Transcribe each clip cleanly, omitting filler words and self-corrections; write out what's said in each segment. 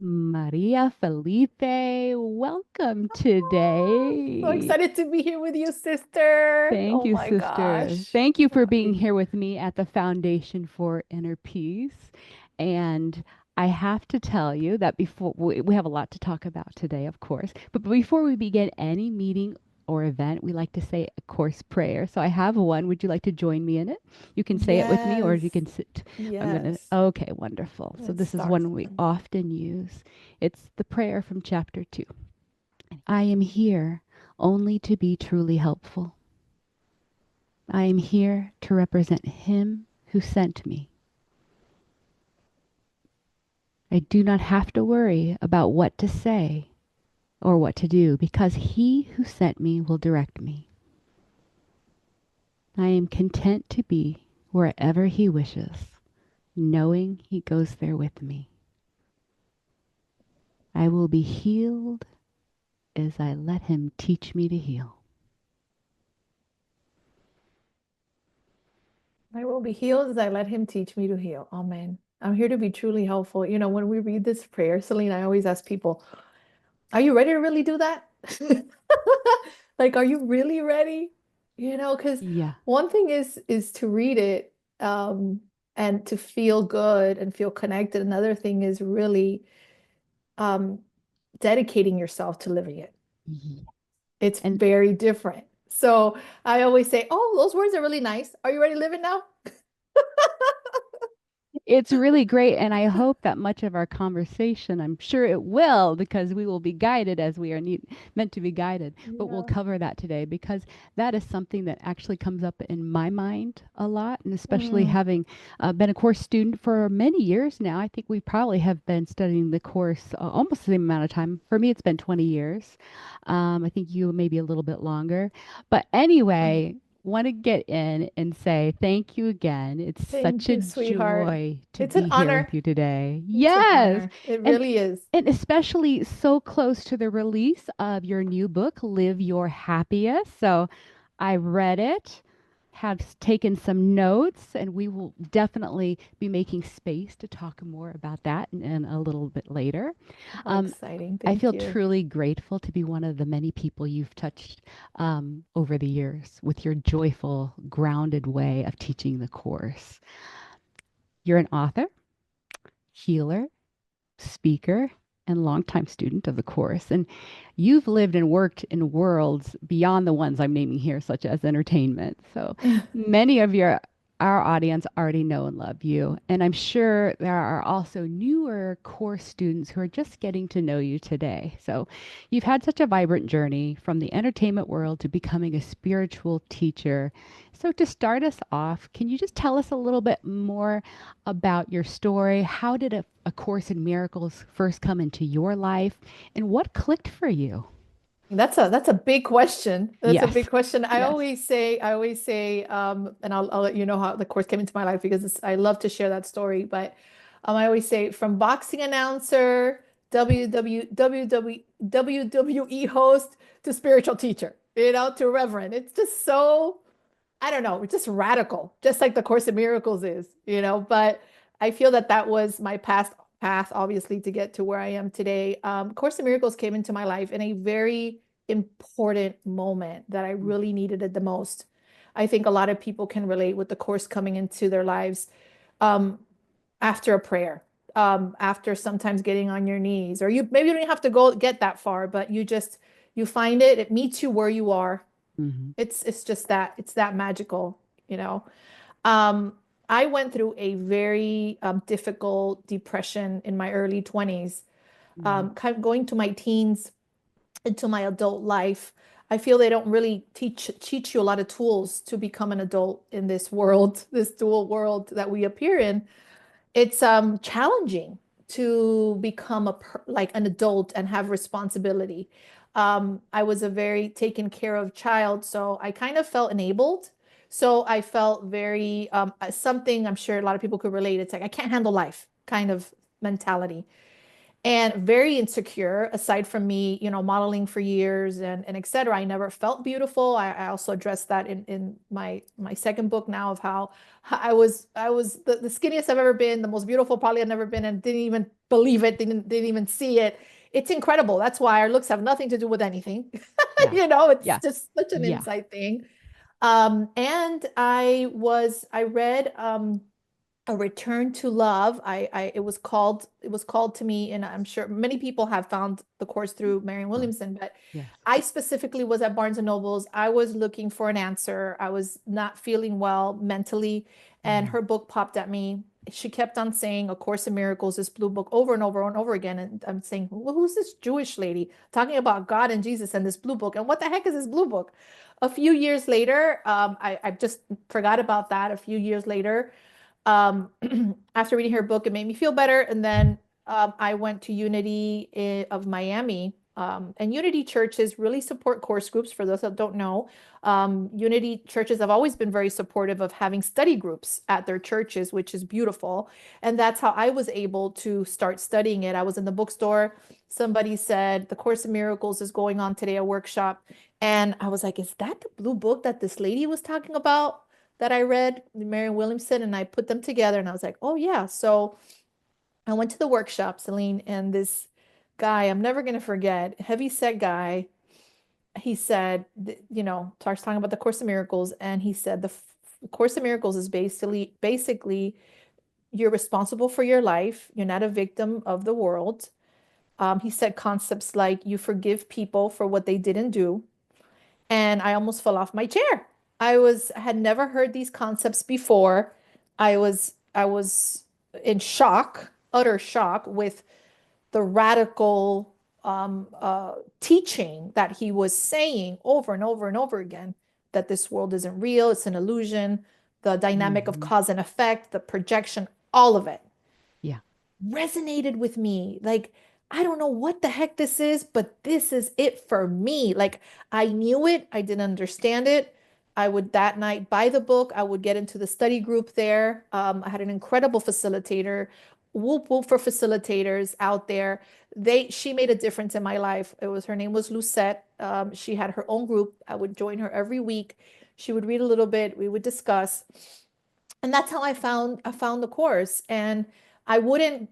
Maria Felipe, welcome So today. excited to be here with you, sister. Thank Oh you, my sister. gosh. Thank you for being Happy. here with me at the Foundation for Inner Peace. And I have to tell you that before we have a lot to talk about today, of course, but before we begin any meeting or event, we like to say a course prayer. So I have one. Would you like to join me in it? You can say it with me or Yes. you can sit. Yes. Okay, wonderful. So Let's this is start. one we often use. It's the prayer from chapter 2. I am here only to be truly helpful. I am here to represent Him who sent me. I do not have to worry about what to say or what to do because He who sent me will direct me. I am content to be wherever He wishes, knowing He goes there with me. I will be healed as I let Him teach me to heal. I will be healed as I let him teach me to heal. Amen. I'm here to be truly helpful. When we read this prayer, Celine, I always ask people, are you ready to really do that? Like, are you really ready? Because Yeah. one thing is to read it and to feel good and feel connected. Another thing is really um, dedicating yourself to living it. Yeah. It's And very different. So I always say, oh, those words are really nice. Are you ready to live it now? it's really great. And I hope that much of our conversation, I'm sure it will, because we will be guided as we are meant to be guided. But we'll Yeah. cover that today because that is something that actually comes up in my mind a lot. And especially Mm, having been a course student for many years now, I think we probably have been studying the course almost the same amount of time. For me, it's been 20 years. I think you maybe a little bit longer. But mm. anyway, want to get in and say thank you again. It's Thank such a you, sweetheart. joy to It's an be here with honor. you today. It's an Yes. honor. It And really is. and especially so close to the release of your new book, Live Your Happiest. So I read it, have taken some notes, and we will definitely be making space to talk more about that and a little bit later. How Um, exciting. I Thank feel you. truly grateful to be one of the many people you've touched over the years with your joyful, grounded way of teaching the course. You're an author, healer, speaker, and longtime student of the course. And you've lived and worked in worlds beyond the ones I'm naming here, such as entertainment. So many of our audience already know and love you. And I'm sure there are also newer course students who are just getting to know you today. So you've had such a vibrant journey from the entertainment world to becoming a spiritual teacher. So to start us off, can you just tell us a little bit more about your story? How did a Course in Miracles first come into your life, and what clicked for you? That's a big question. That's a big Yes, question. I yes. always say, and I'll let you know how the course came into my life because I love to share that story. But I always say from boxing announcer, WWE host to spiritual teacher, to reverend. It's just so, I don't know, it's just radical, just like the Course in Miracles is. But I feel that that was my past path, obviously, to get to where I am today. Course in Miracles came into my life in a very important moment that I really needed it the most. I think a lot of people can relate with the course coming into their lives um, after a prayer, after sometimes getting on your knees, or you maybe you don't have to go get that far, but you find it meets you where you are. Mm-hmm. It's just that it's that magical, you know. Um, I went through a very difficult depression in my early 20s, Mm-hmm. kind of going to my teens into my adult life. I feel they don't really teach you a lot of tools to become an adult in this world, this dual world that we appear in. It's challenging to become like an adult and have responsibility. I was a very taken care of child, so I kind of felt enabled. So I felt very something I'm sure a lot of people could relate. It's like I can't handle life kind of mentality. and very insecure. Aside from me, modeling for years and et cetera, I never felt beautiful. I also addressed that in my second book now, of how I was the skinniest I've ever been, the most beautiful probably I've never been, and didn't even believe it, didn't even see it. It's incredible. That's why our looks have nothing to do with anything. Yeah. It's Yeah. just such an Yeah. inside thing. And I read A Return to Love. It was called to me, and I'm sure many people have found the course through Marianne Williamson, but Yes. I specifically was at Barnes and Nobles. I was looking for an answer. I was not feeling well mentally, and Mm. her book popped at me. She kept on saying A Course in Miracles, this blue book, over and over and over again. And I'm saying, well, who's this Jewish lady talking about God and Jesus and this blue book? And what the heck is this blue book? A few years later, I just forgot about that. A few years later, um, after reading her book, it made me feel better. And then I went to of Miami. And Unity churches really support course groups. For those that don't know, Unity churches have always been very supportive of having study groups at their churches, which is beautiful. And that's how I was able to start studying it. I was in the bookstore. Somebody said, The Course in Miracles is going on today, a workshop. And I was like, is that the blue book that this lady was talking about, that I read, Marianne Williamson? And I put them together and I was like, oh yeah. So I went to the workshop, Celine, and this guy, I'm never going to forget, heavy set guy, he said, starts talking about the Course of Miracles. And he said, Course of Miracles is basically, you're responsible for your life. You're not a victim of the world. He said concepts like you forgive people for what they didn't do. And I almost fell off my chair. Had never heard these concepts before. I was in shock, utter shock, with the radical teaching that he was saying over and over and over again, that this world isn't real, it's an illusion, the dynamic of Hmm. cause and effect, the projection, all of it Yeah. resonated with me. Like, I don't know what the heck this is, but this is it for me. Like, I knew it, I didn't understand it. I would that night buy the book, I would get into the study group there. I had an incredible facilitator. Whoop whoop for facilitators out there. She made a difference in my life. Her name was Lucette. She had her own group. I would join her every week. She would read a little bit, we would discuss, and that's how I found the course. And I wouldn't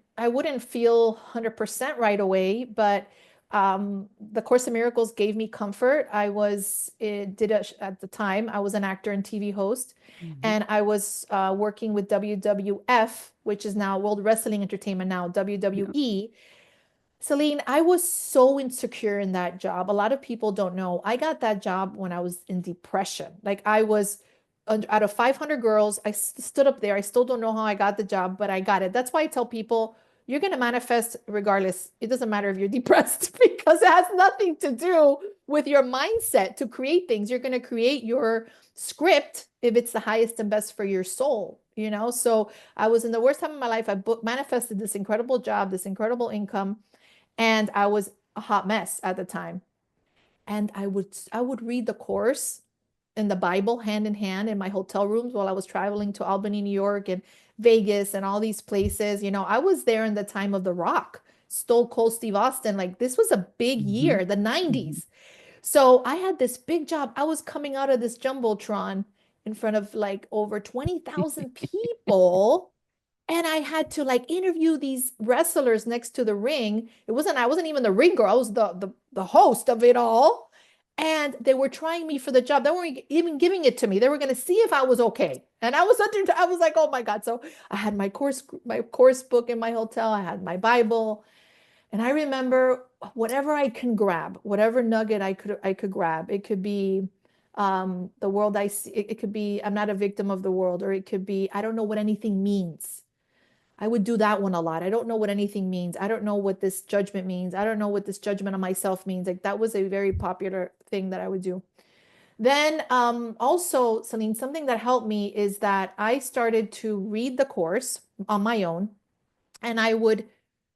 feel 100% right away, but the Course in Miracles gave me comfort. At the time I was an actor and TV host, Hmm. and I was working with WWF, which is now World Wrestling Entertainment, now Yeah. WWE. Celine, I was so insecure in that job. A lot of people don't know. I got that job when I was in depression. Like, I was out of 500 girls, I stood up there. I still don't know how I got the job, but I got it. That's why I tell people, you're going to manifest regardless. It doesn't matter if you're depressed, because it has nothing to do with your mindset to create things. You're going to create your script if it's the highest and best for your soul. So I was in the worst time of my life. Manifested this incredible job, this incredible income, and I was a hot mess at the time. And I would read the course in the Bible hand in hand in my hotel rooms while I was traveling to Albany, New York, and Vegas and all these places. I was there in the time of The Rock, Stone Cold Steve Austin. Like, this was a big Hmm. year, the Hmm. 90s. So I had this big job. I was coming out of this jumbotron in front of like over 20,000 people, and I had to like interview these wrestlers next to the ring. I wasn't even the ring girl. I was the host of it all. And they were trying me for the job. They weren't even giving it to me. They were going to see if I was okay. And I was like, oh my God. So I had my course book in my hotel. I had my Bible. And I remember, whatever I can grab, whatever nugget I could grab. It could be the world I see. It could be I'm not a victim of the world, or it could be I don't know what anything means. I would do that one a lot. I don't know what anything means. I don't know what this judgment means. I don't know what this judgment on myself means. Like, that was a very popular thing that I would do. Then also, Celine, something that helped me is that I started to read the course on my own, and I would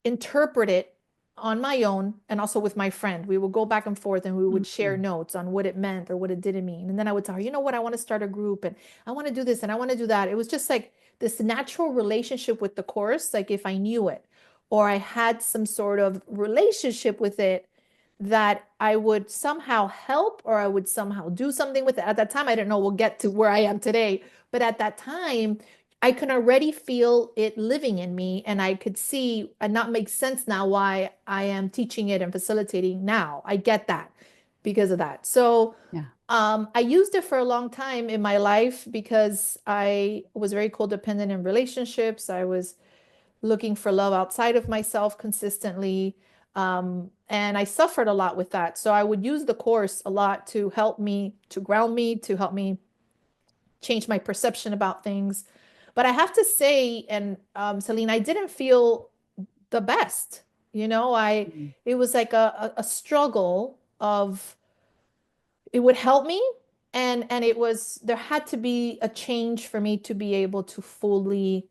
interpret it on my own and also with my friend. We would go back and forth, and we would share Hmm. notes on what it meant or what it didn't mean. And then I would tell her, you know what, I want to start a group, and I want to do this and I want to do that. It was just like this natural relationship with the course, like if I knew it. or I had some sort of relationship with it, that I would somehow help or I would somehow do something with it. At that time, I didn't know we'll get to where I am today, but at that time, I can already feel it living in me, and I could see and not make sense now why I am teaching it and facilitating now. I get that because of that. So Yeah. I used it for a long time in my life because I was very codependent in relationships. I was looking for love outside of myself consistently. And I suffered a lot with that. So I would use the course a lot to help me, to ground me, to help me change my perception about things. But I have to say, and Celine, I didn't feel the best. Mm. It was like a struggle of, it would help me. And it was, there had to be a change for me to be able to fully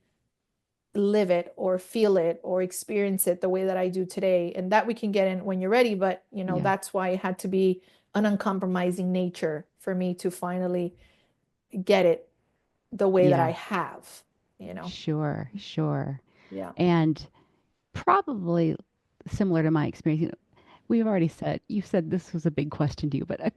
live it or feel it or experience it the way that I do today. And that we can get in when you're ready. But, Yeah. that's why it had to be an uncompromising nature for me to finally get it the way that I Yeah. have, you know? Sure. Sure. Yeah. And probably similar to my experience, we've already said, you said this was a big question to you, but A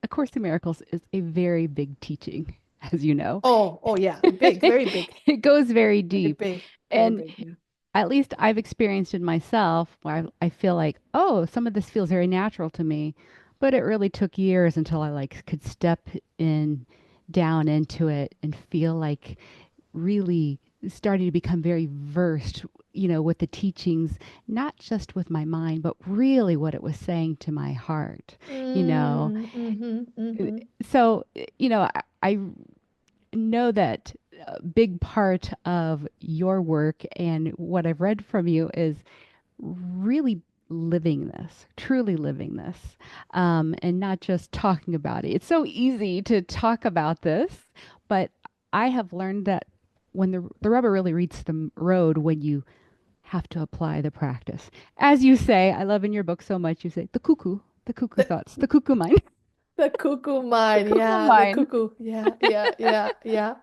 Course in Miracles is a very big teaching, as you know. Oh, oh yeah. Big, very big, It goes very very deep. big, very And big. Yeah. at least I've experienced it myself where I feel like, oh, some of this feels very natural to me. But it really took years until I like could step in down into it and feel like really starting to become very versed, with the teachings, not just with my mind, but really what it was saying to my heart, you know. Mm-hmm, mm-hmm. So, I know that a big part of your work and what I've read from you is really living this, truly living this, and not just talking about it. It's so easy to talk about this, but I have learned that when the rubber really meets the road, when you have to apply the practice. As you say, I love in your book so much, you say the cuckoo The, thoughts, the cuckoo mind, the cuckoo the mind. cuckoo Yeah, the mind. cuckoo. Yeah, yeah, yeah, yeah.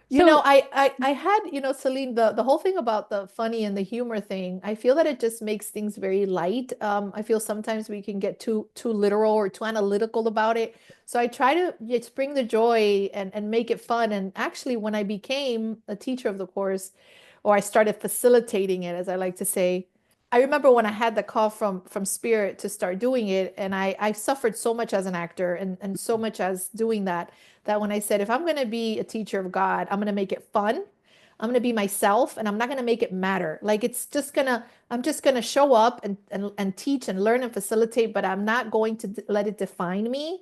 So, I had, Celine, the whole thing about the funny and the humor thing, I feel that it just makes things very light. I feel sometimes we can get too literal or too analytical about it. So I try to just bring the joy and make it fun. And actually, when I became a teacher of the course, or I started facilitating it, as I like to say, I remember when I had the call from Spirit to start doing it, and I suffered so much as an actor and so much as doing that, that when I said, if I'm going to be a teacher of God, I'm going to make it fun. I'm going to be myself, and I'm not going to make it matter. Like I'm just going to show up and teach and learn and facilitate, but I'm not going to let it define me.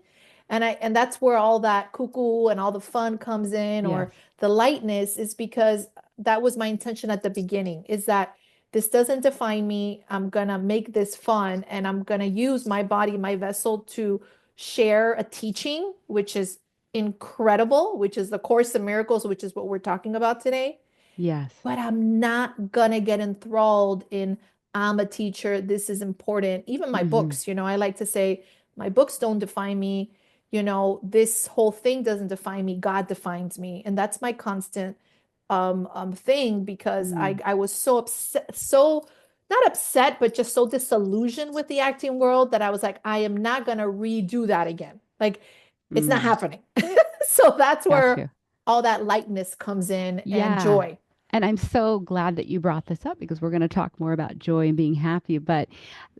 And that's where all that cuckoo and all the fun comes in, yes, or the lightness, is because that was my intention at the beginning, is that this doesn't define me. I'm going to make this fun, and I'm going to use my body, my vessel, to share a teaching, which is incredible, which is the Course in Miracles, which is what we're talking about today. yes. But I'm not gonna get enthralled in, I'm a teacher, this is important. Even my Hmm. books, I like to say my books don't define me. This whole thing doesn't define me. God defines me. And that's my constant thing, because Mm, I was so upset, so not upset, but just so disillusioned with the acting world, that I was like, I am not gonna redo that again. Like, it's not mm. happening. So that's Got where you. all that lightness comes in, and Yeah. joy. And I'm so glad that you brought this up because we're going to talk more about joy and being happy. But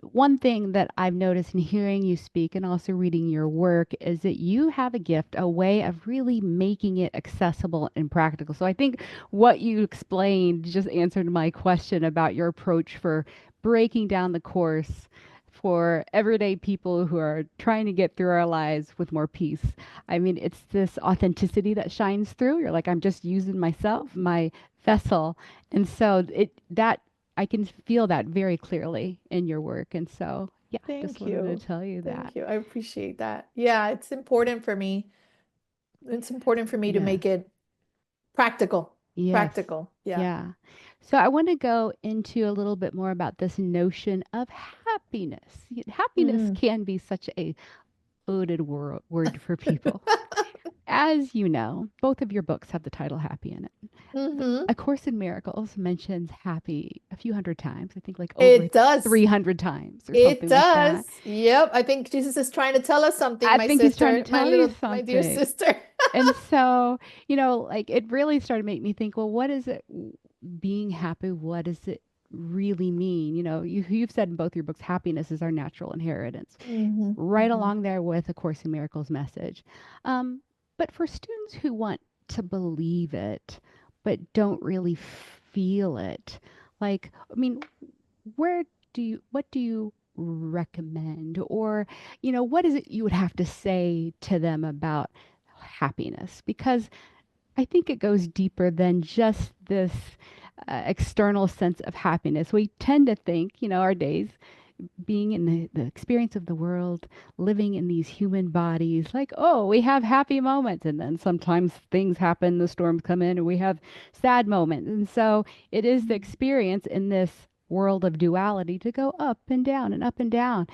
one thing that I've noticed in hearing you speak and also reading your work is that you have a gift, a way of really making it accessible and practical. So I think what you explained just answered my question about your approach for breaking down the course for everyday people who are trying to get through our lives with more peace. I mean, it's this authenticity that shines through. You're like, I'm just using myself, my vessel. And so that I can feel that very clearly in your work. And so, yeah, just Thank wanted to you. tell you that. Thank you. I appreciate that. Yeah, it's important for me. It's important for me to Yes. make it practical. Yes. Practical. Yeah. Yeah. So I want to go into a little bit more about this notion of happiness. Happiness Mm. can be such a loaded word for people. as you know, both of your books have the title Happy in it. Mm-hmm. A Course in Miracles mentions happy a few hundred times, I think like over It does. 300 times or It something like does. that. Yep. I think Jesus is trying to tell us something, I my think he's trying to sister, tell you my dear something. sister. And so, like it really started to make me think, well, what is it being happy? What does it really mean? You've said in both your books, happiness is our natural inheritance, Mm-hmm. right Mm-hmm. along there with A Course in Miracles message. Um, but for students who want to believe it, but don't really feel it, like, I mean, where what do you recommend? Or, what is it you would have to say to them about happiness? Because I think it goes deeper than just this external sense of happiness. We tend to think, our days being in the experience of the world, living in these human bodies, like, oh, we have happy moments. And then sometimes things happen, the storms come in, and we have sad moments. And so it is the experience in this world of duality to go up and down and up and down.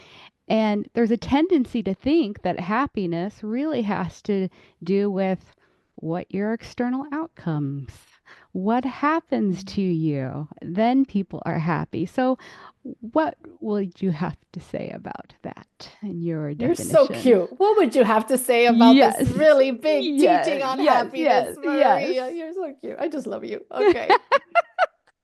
And there's a tendency to think that happiness really has to do with what your external outcomes, what happens to you, then people are happy. So, what would you have to say about that in your You're so definition? cute. What would you have to say about this Yes, really big teaching yes, on yes, happiness, yes, yes. Maria? You're so cute. I just love you. Okay.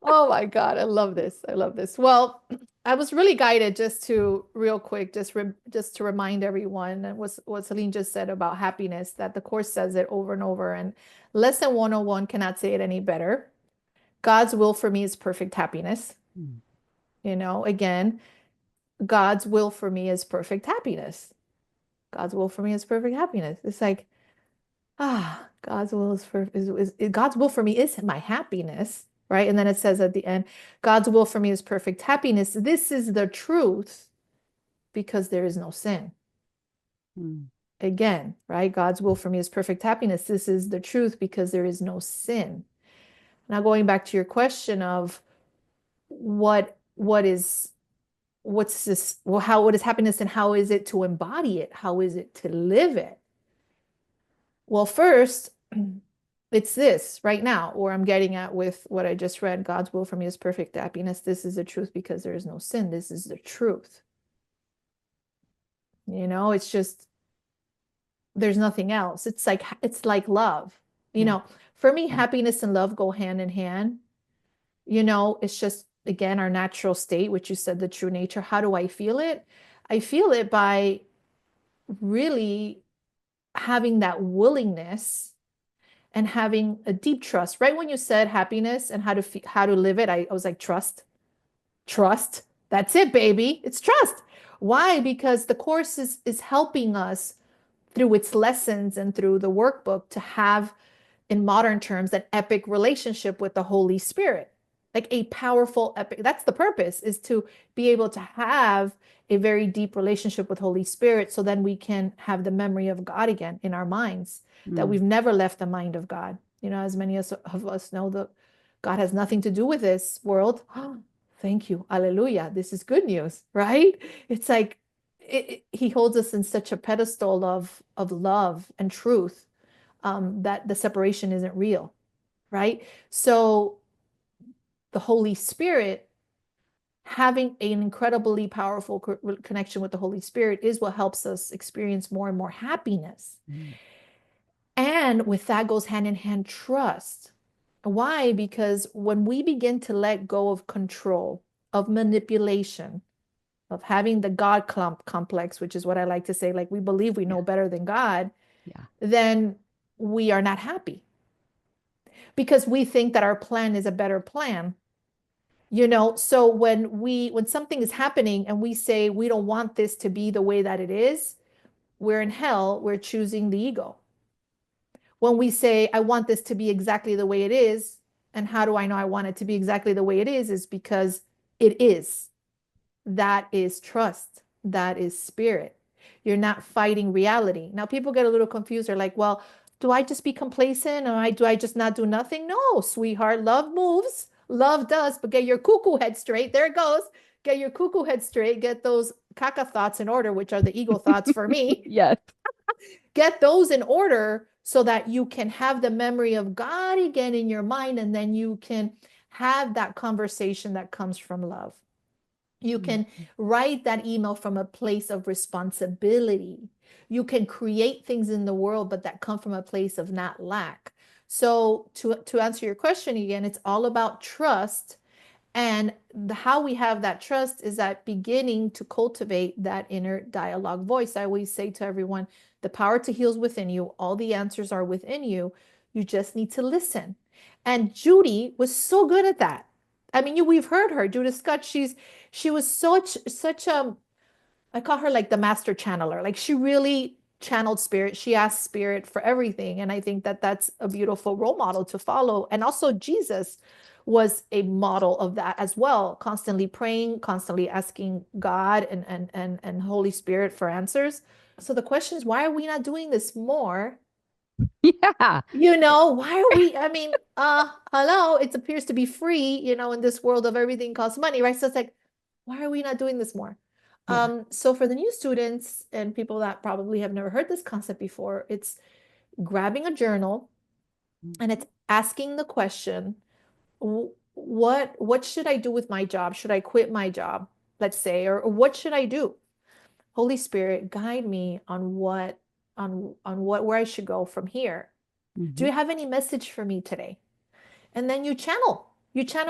Oh my God, I love this. I love this. Well, I was really guided just to real quick, just to remind everyone and what Celine just said about happiness, that the course says it over and over, and lesson 101 cannot say it any better. God's will for me is perfect happiness. Mm, Again, God's will for me is perfect happiness. God's will for me is perfect happiness. It's like, God's will God's will for me is my happiness, right? And then it says at the end, God's will for me is perfect happiness. This is the truth because there is no sin. mm, Again, right? God's will for me is perfect happiness. This is the truth because there is no sin. Now going back to your question of what is what's this, well, what is happiness and how is it to embody it? How is it to live it? Well, first, it's this right now, or I'm getting at with what I just read. God's will for me is perfect happiness. This is the truth because there is no sin. This is the truth. It's just there's nothing else. It's like love. You yeah, know, for me, yeah. happiness and love go hand in hand. It's just again our natural state, which you said the true nature. How do I feel it? I feel it by really having that willingness and having a deep trust. Right when you said happiness and how to live it, I was like, trust. That's it, baby. It's trust. Why? Because the course is helping us through its lessons and through the workbook to have, in modern terms, an epic relationship with the Holy Spirit. Like a powerful epic. That's the purpose, is to be able to have a very deep relationship with Holy Spirit so then we can have the memory of God again in our minds, that Mm, we've never left the mind of God. As many of us know, that God has nothing to do with this world. Thank you. Hallelujah. This is good news, right? It's like he holds us in such a pedestal of love and truth, that the separation isn't real, right? So the Holy Spirit, having an incredibly powerful connection with the Holy Spirit is what helps us experience more and more happiness. mm, And with that goes hand in hand trust. Why? Because when we begin to let go of control, of manipulation, of having the God complex, which is what I like to say, like we believe we yeah, know better than God, yeah, then we are not happy because we think that our plan is a better plan. So when something is happening and we say we don't want this to be the way that it is, we're in hell, we're choosing the ego. When we say I want this to be exactly the way it is, and how do I know I want it to be exactly the way it is because it is. That is trust. That is spirit. You're not fighting reality. Now people get a little confused. They're like, well, do I just be complacent, or do I just not do nothing? No, sweetheart, love moves. Love does, but get your cuckoo head straight. There it goes. Get your cuckoo head straight. Get those caca thoughts in order, which are the ego thoughts for me. yes, Get those in order so that you can have the memory of God again in your mind, and then you can have that conversation that comes from love. You can Mhm. write that email from a place of responsibility. You can create things in the world, but that come from a place of not lack. So to answer your question again, it's all about trust. And how we have that trust is that beginning to cultivate that inner dialogue voice. I always say to everyone, the power to heal is within you. All the answers are within you. You just need to listen. And Judy was so good at that. I mean, we've heard her, Judith Scott. She was such I call her like the master channeler. Like she really channeled spirit. She asked spirit for everything. And I think that that's a beautiful role model to follow. And also Jesus was a model of that as well, constantly praying, constantly asking God and Holy Spirit for answers. So the question is, why are we not doing this more? Yeah. Why are we, I mean, hello, it appears to be free, in this world of everything costs money, right? So it's like, why are we not doing this more? Yeah. So for the new students and people that probably have never heard this concept before, it's grabbing a journal and Mhm. it's asking the question, what should I do with my job? Should I quit my job, let's say, or what should I do? Holy Spirit, guide me on what where I should go from here. Do Mhm. you have any message for me today? And then you channel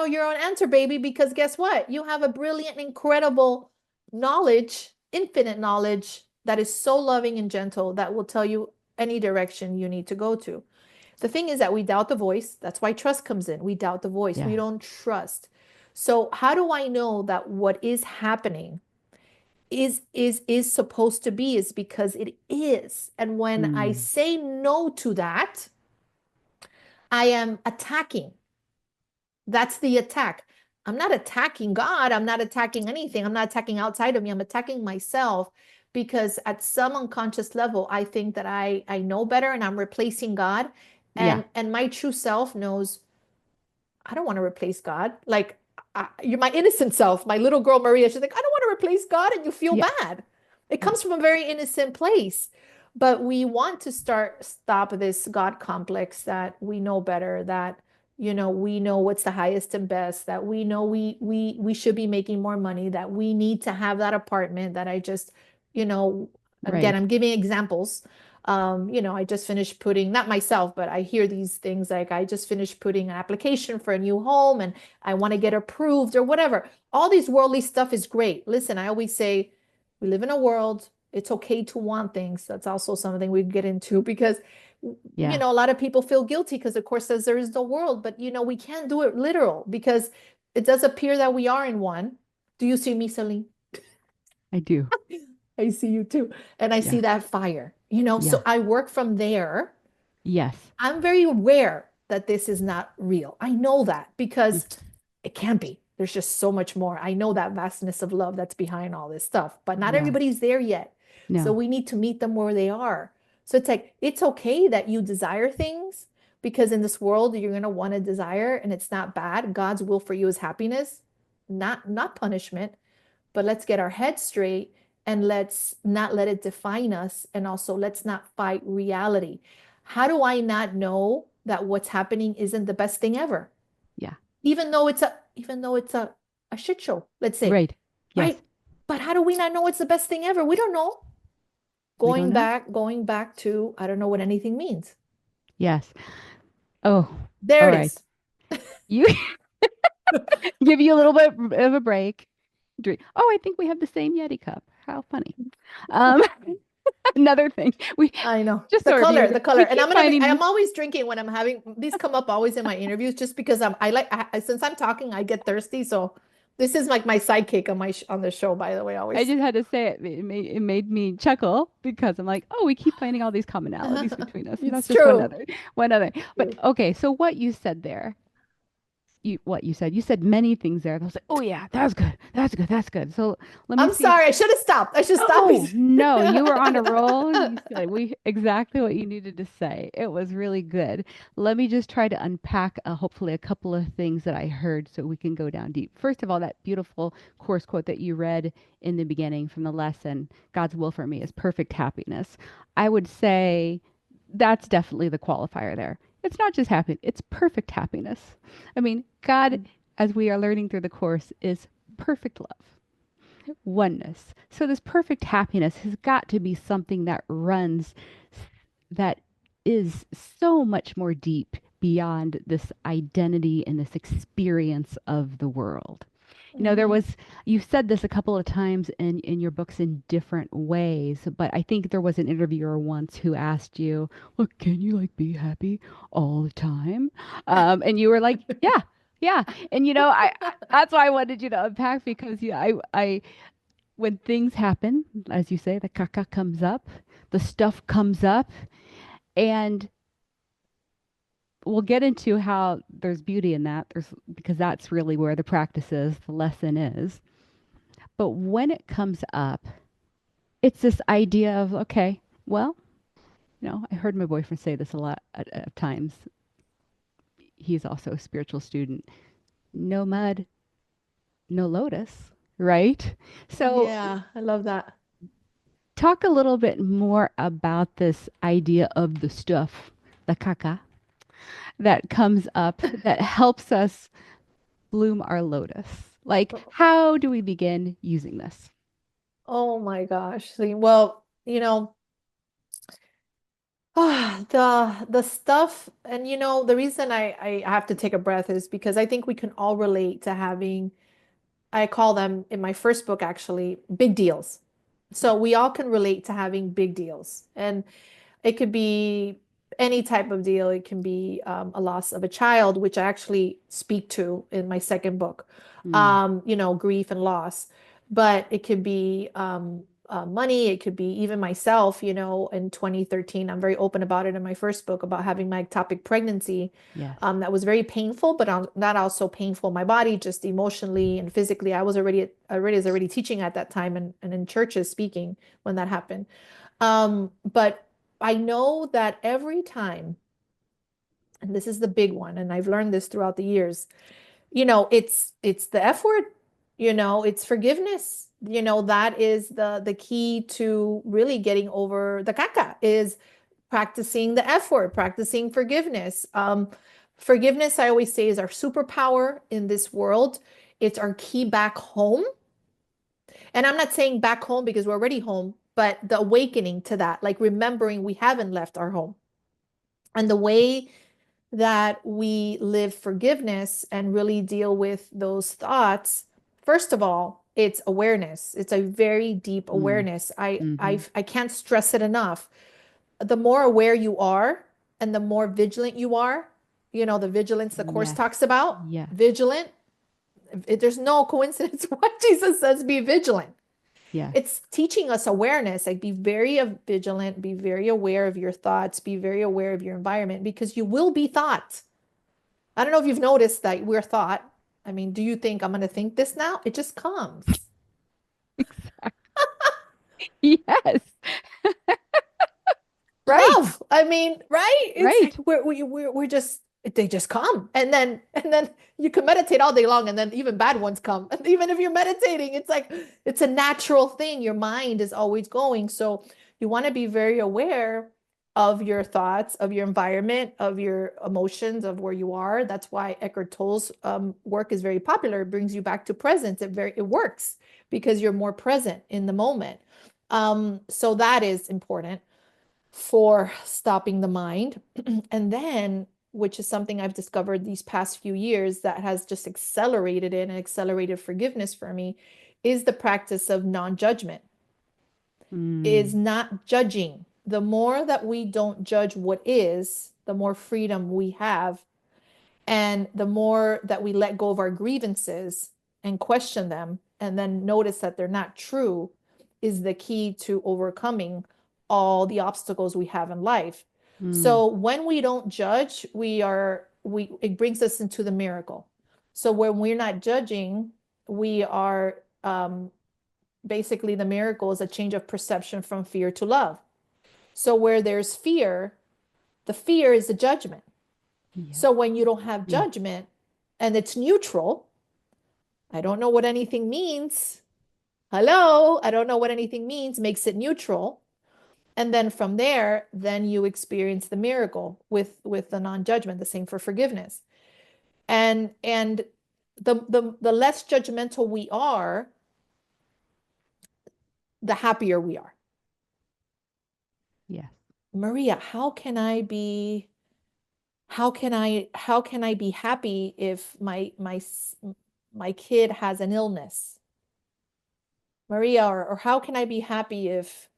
your own answer, baby, because guess what? You have a brilliant, incredible knowledge, infinite knowledge that is so loving and gentle that will tell you any direction you need to go to. The thing is that we doubt the voice. That's why trust comes in. We doubt the voice. We Yes. don't trust. So how do I know that what is happening is supposed to be? Is because it is. And when I Mm. say no to that, I am attacking. That's the attack. I'm not attacking God. I'm not attacking anything. I'm not attacking outside of me. I'm attacking myself because at some unconscious level, I think that I know better and I'm replacing God. Yeah. And my true self knows I don't want to replace God. Like you're my innocent self, my little girl Maria. She's like, I don't want to replace God, and you feel Yeah. bad. It Yeah. comes from a very innocent place. But we want to stop this God complex that we know better, that we know what's the highest and best, that we know we should be making more money, that we need to have that apartment, that I just, you know, again, Right. I'm giving examples. I just finished putting, not myself, but I hear these things like I just finished putting an application for a new home and I want to get approved or whatever. All these worldly stuff is great. Listen, I always say we live in a world. It's okay to want things. That's also something we get into because, Yeah. a lot of people feel guilty because, of course, says there is no world, but, we can't do it literal because it does appear that we are in one. Do you see me, Celine? I do. I see you too. And I see Yeah. that fire, so Yeah. I work from there. Yes. I'm very aware that this is not real. I know that Mm. because it can't be. There's just so much more. I know that vastness of love that's behind all this stuff, but not Yes. everybody's there yet. So No. we need to meet them where they are. So it's like, it's okay that you desire things because in this world, you're going to want to desire and it's not bad. God's will for you is happiness, not punishment, but let's get our heads straight and let's not let it define us. And also, let's not fight reality. How do I not know that what's happening isn't the best thing ever? Yeah. Even though it's a shit show, let's say, Right. Yes. right? But how do we not know it's the best thing ever? We don't know. We don't know. Going back to I don't know what anything means. Yes. Oh, There all it right. is. You give you a little bit of a break. Drink. Oh, I think we have the same Yeti cup. How funny. Um, another thing. We I know just the so our color, viewers, the color, we and keep I'm finding. always drinking when I'm having these come up always in my interviews, just because since I'm talking, I get thirsty. So this is like my sidekick on on the show, by the way, I always. just had to say it. It made me chuckle because I'm like, oh, we keep finding all these commonalities between us, and that's It's just true. one other. But True. okay, so what you said there, you said many things there. I was like, oh yeah, that's good, that's good, that's good. So let me I'm see if sorry, I should have stopped. I should stop. no, no, you were on a roll. You said we exactly what you needed to say. It was really good. Let me just try to unpack hopefully a couple of things that I heard so we can go down deep. First of all, that beautiful course quote that you read in the beginning from the lesson, God's will for me is perfect happiness. I would say that's definitely the qualifier there. It's not just happy, it's perfect happiness. I mean, God, as we are learning through the course, is perfect love, oneness. So this perfect happiness has got to be something that runs, that is so much more deep beyond this identity and this experience of the world. You know, there Mhm. was, you said this a couple of times in your books in different ways, but I think there was an interviewer once who asked you, well, can you like be happy all the time? And you were like, yeah, yeah. And you know, that's why I wanted you to unpack, because yeah, when things happen, as you say, the caca comes up, the stuff comes up, and we'll get into how there's beauty in that. There's, because that's really where the practice is, the lesson is. But when it comes up, it's this idea of, okay, well, you know, I heard my boyfriend say this a lot at times. He's also a spiritual student. No mud, no lotus, right? So Yeah, I love that. talk a little bit more about this idea of the stuff, the caca, that comes up that helps us bloom our lotus. Like, how do we begin using this? Oh my gosh. See, well, the stuff, and the reason I have to take a breath is because I think we can all relate to having, I call them in my first book actually, big deals. So we all can relate to having big deals. And it could be any type of deal. It can be a loss of a child, which I actually speak to in my second book, Mm, grief and loss. But it could be money. It could be even myself, in 2013. I'm very open about it in my first book about having my ectopic pregnancy. yes. That was very painful, but not also painful in my body, just emotionally and physically. I was already teaching at that time and in churches speaking when that happened. But I know that every time, and this is the big one, and I've learned this throughout the years, it's the F word, it's forgiveness. That is the key to really getting over the caca is practicing the F word, practicing forgiveness. Forgiveness, I always say, is our superpower in this world. It's our key back home. And I'm not saying back home because we're already home, but the awakening to that, like remembering we haven't left our home. And the way that we live forgiveness and really deal with those thoughts, first of all, it's awareness. It's a very deep Mm, awareness. I mm-hmm. I I can't stress it enough. The more aware you are and the more vigilant you are, the vigilance the course Yes. talks about, Yes. vigilant, there's no coincidence why Jesus says be vigilant. Yes. It's teaching us awareness, like be very vigilant, be very aware of your thoughts, be very aware of your environment because you will be thought. I don't know if you've noticed that we're thought. I mean, do you think I'm going to think this now? It just comes. Exactly. Yes. Right. Love. I mean, right? It's like Right. we're just they just come. And then you can meditate all day long and then even bad ones come. And even if you're meditating, it's like it's a natural thing. Your mind is always going. So you want to be very aware of your thoughts, of your environment, of your emotions, of where you are. That's why Eckhart Tolle's work is very popular. It brings you back to presence. It works because you're more present in the moment. So that is important for stopping the mind. And then, which is something I've discovered these past few years that has just accelerated it and accelerated forgiveness for me, is the practice of non-judgment, is Mm, not judging. The more that we don't judge what is, the more freedom we have. And the more that we let go of our grievances and question them and then notice that they're not true is the key to overcoming all the obstacles we have in life. mm, So when we don't judge, we it brings us into the miracle. So when we're not judging, we are basically the miracle is a change of perception from fear to love. So where there's fear, the fear is the judgment. yeah. So when you don't have Yeah. judgment and it's neutral, I don't know what anything means. Hello, I don't know what anything means, makes it neutral. And then from there, then you experience the miracle with the non-judgment, the same for forgiveness. And the less judgmental we are, the happier we are. Yes. Maria, how can I be happy if my kid has an illness? Maria, or how can I be happy if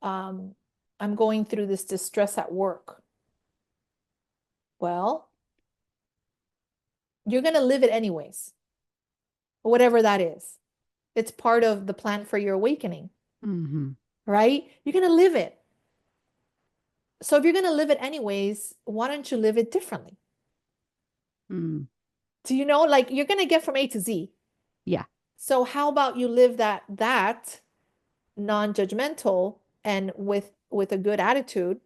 um, I'm going through this distress at work? Well, you're going to live it anyways, whatever that is. It's part of the plan for your awakening, Mm-hmm. right? You're going to live it. So if you're going to live it anyways, why don't you live it differently? Mm. Do you know, like you're going to get from A to Z. Yeah. So how about you live that non-judgmental and with a good attitude,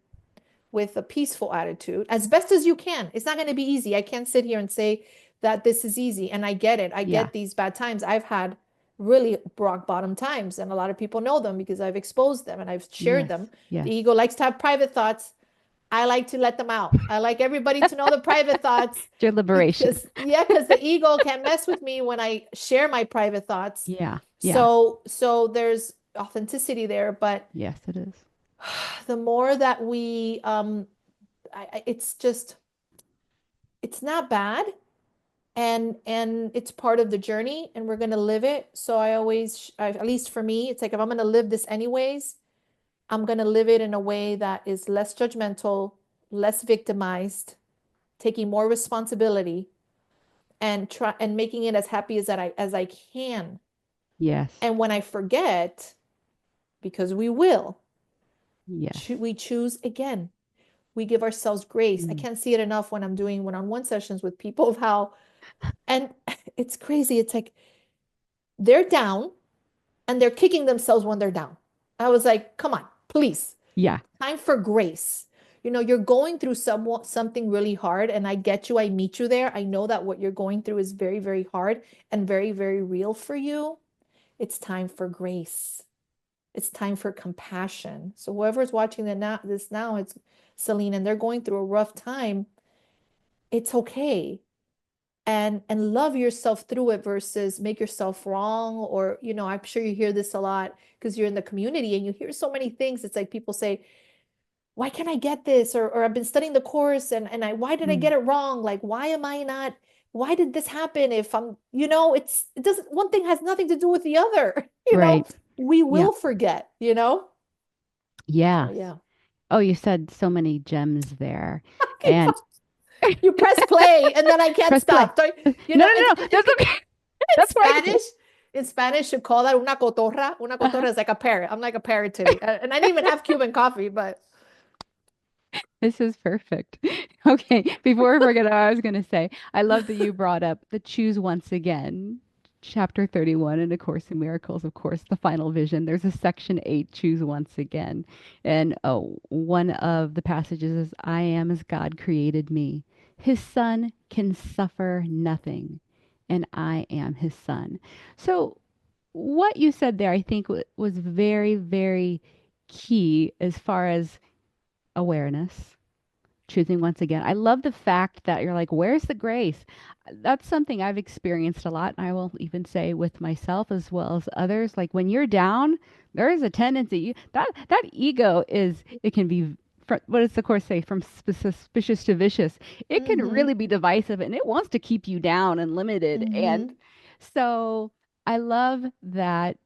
with a peaceful attitude, as best as you can. It's not going to be easy. I can't sit here and say that this is easy. And I get it. I Yeah. get these bad times. I've had really rock bottom times, and a lot of people know them because I've exposed them and I've shared Yes. them. The Yes. ego likes to have private thoughts. I like to let them out. I like everybody to know the private thoughts Your liberation. because, yeah, because the ego can mess with me when I share my private thoughts. Yeah. Yeah. So there's authenticity there, but Yes, it is. the more that we it's just it's not bad, and it's part of the journey, and we're going to live it. So I always at least for me, it's like if I'm going to live this anyways, I'm going to live it in a way that is less judgmental, less victimized, taking more responsibility, and try and making it as happy as I can. Yes. And when I forget, because we will, Yes. we choose again. We give ourselves grace. I Mm. can't see it enough when I'm doing one-on-one sessions with people of how, and it's crazy. It's like they're down and they're kicking themselves when they're down. I was like, come on, please. Yeah. Time for grace. You know, you're going through something really hard, and I get you. I meet you there. I know that what you're going through is very, very hard and very, very real for you. It's time for grace. It's time for compassion. So whoever's watching this now, it's Celine, and they're going through a rough time. It's okay. And love yourself through it versus make yourself wrong. Or, you know, I'm sure you hear this a lot because you're in the community and you hear so many things. It's like people say, why can't I get this? Or I've been studying the course, and why did I Mm. get it wrong? Like, why am I not, why did this happen? If I'm, it doesn't, one thing has nothing to do with the other. Right. We Yeah. will forget. Yeah. So yeah. Oh, you said so many gems there. Okay, And you press play and then I can't press play. stop. So, No, no, no, no. That's okay. in That's why I, Spanish, you call that una cotorra. Una uh-huh. cotorra is like a parrot. I'm like a parrot today. And I didn't even have Cuban coffee, but This is perfect. Okay, before I forget what I was going to say, I love that you brought up the choose once again, chapter 31 in A Course in Miracles, of course, the final vision. There's a section 8, choose once again. And one of the passages is, I am as God created me. His son can suffer nothing, and I am his son. So, what you said there, I think, was very, very key as far as awareness, choosing once again. I love the fact that you're like, where's the grace? That's something I've experienced a lot. And I will even say with myself as well as others. Like when you're down, there is a tendency that ego is, it can be, what does the course say? From suspicious to vicious. It can mm-hmm, really be divisive and it wants to keep you down and limited. mm-hmm, And so I love that.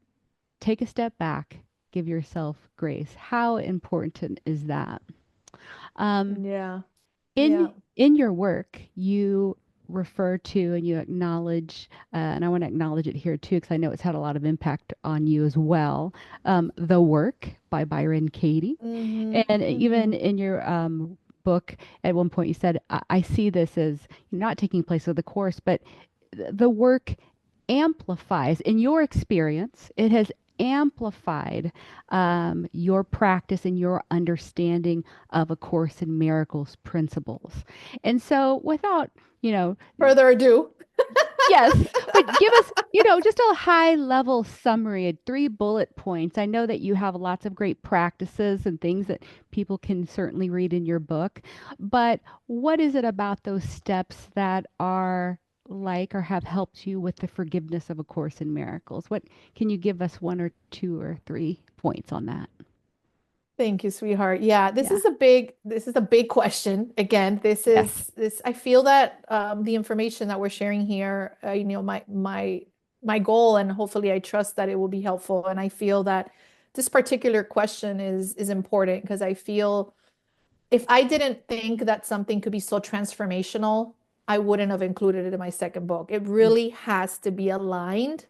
Take a step back, give yourself grace. How important is that? Um, yeah, yeah, in your work, you refer to and you acknowledge, and I want to acknowledge it here too, because I know it's had a lot of impact on you as well. The Work by Byron Katie, mm-hmm, and even mm-hmm, in your book, at one point you said, I see this as not taking place of the course, but the work amplifies, in your experience, it has amplified your practice and your understanding of A Course in Miracles principles. And so, without, you know, further ado. Yes, but give us, just a high level summary of 3 bullet points. I know that you have lots of great practices and things that people can certainly read in your book, but what is it about those steps that are like or have helped you with the forgiveness of A Course in Miracles? What can you give us 1 or 2 or 3 points on that? Thank you, sweetheart. Yeah, Yeah. this is a big question. Again, Yes. I feel that the information that we're sharing here, my goal, and hopefully I trust that it will be helpful. And I feel that this particular question is important because I feel if I didn't think that something could be so transformational, I wouldn't have included it in my second book. It Mm, really has to be aligned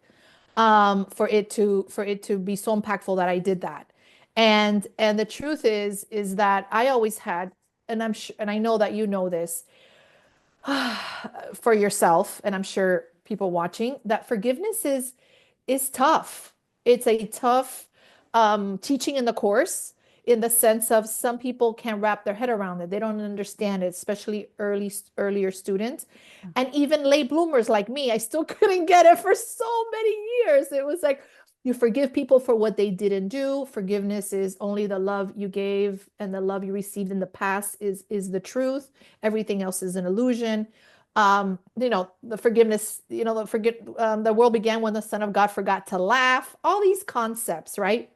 for it to be so impactful that I did that. And the truth is that I always had, and I'm sure, and I know that you know this for yourself, and I'm sure people watching, that forgiveness is tough. It's a tough teaching in the course in the sense of some people can't wrap their head around it. They don't understand it, especially earlier students. And even late bloomers like me, I still couldn't get it for so many years. It was like you forgive people for what they didn't do. Forgiveness is only the love you gave and the love you received in the past is the truth. Everything else is an illusion. The forgiveness, the world began when the Son of God forgot to laugh. All these concepts, right?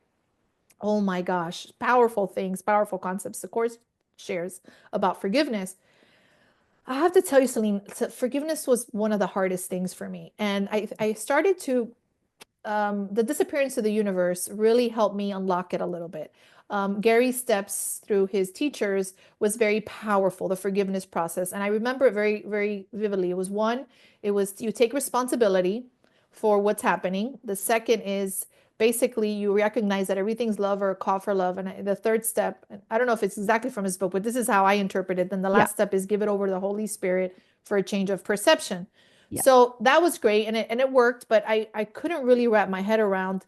Oh my gosh, powerful things, powerful concepts. Of course, shares about forgiveness. I have to tell you, Celine, forgiveness was one of the hardest things for me. And I started to the disappearance of the universe really helped me unlock it a little bit. Gary's steps through his teachers was very powerful, the forgiveness process. And I remember it very, very vividly. It was you take responsibility for what's happening. The second is basically you recognize that everything's love or a call for love. And the third step, I don't know if it's exactly from his book, but this is how I interpret it. Then the yeah. last step is give it over to the Holy Spirit for a change of perception. Yes. So that was great and it worked, but I couldn't really wrap my head around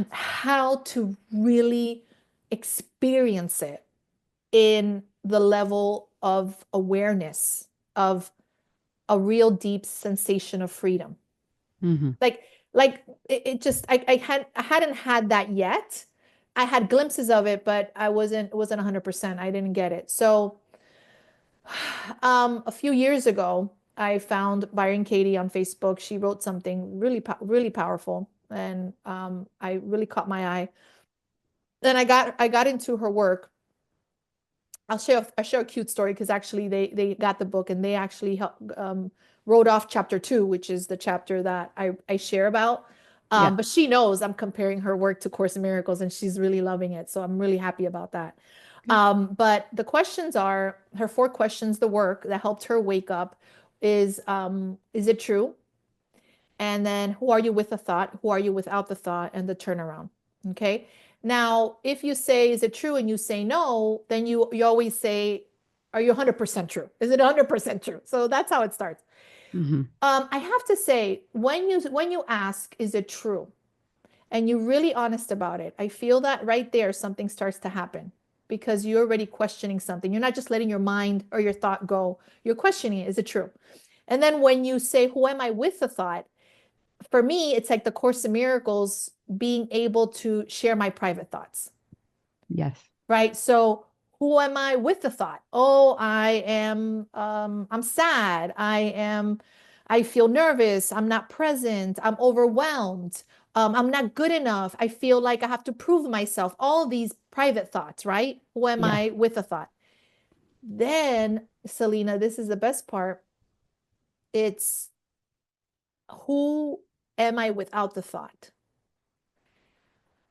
how to really experience it in the level of awareness of a real deep sensation of freedom. Hmm. Like it just I hadn't had that yet. I had glimpses of it, but it wasn't 100%. I didn't get it. So a few years ago, I found Byron Katie on Facebook. She wrote something really powerful, and I really caught my eye. Then I got into her work. I'll share a cute story because actually they got the book and they actually wrote off chapter 2, which is the chapter that I share about. Yeah. But she knows I'm comparing her work to Course in Miracles, and she's really loving it. So I'm really happy about that. Good. But the questions are her 4 questions, the work that helped her wake up is it true? And then who are you with the thought? Who are you without the thought? And the turnaround. Okay. Now, if you say, is it true? And you say no, then you always say, are you 100% true? Is it 100% true? So that's how it starts. Hmm. I have to say, when you ask, is it true? And you're really honest about it, I feel that right there something starts to happen because you're already questioning something. You're not just letting your mind or your thought go. You're questioning it. Is it true? And then when you say, who am I with the thought? For me, it's like the Course in Miracles being able to share my private thoughts, Yes. right? So who am I with the thought? Oh, I'm sad. I feel nervous. I'm not present. I'm overwhelmed. I'm not good enough. I feel like I have to prove myself. All these private thoughts, right? Who am Yes. I with the thought? Then, Selena, this is the best part. It's who am I without the thought?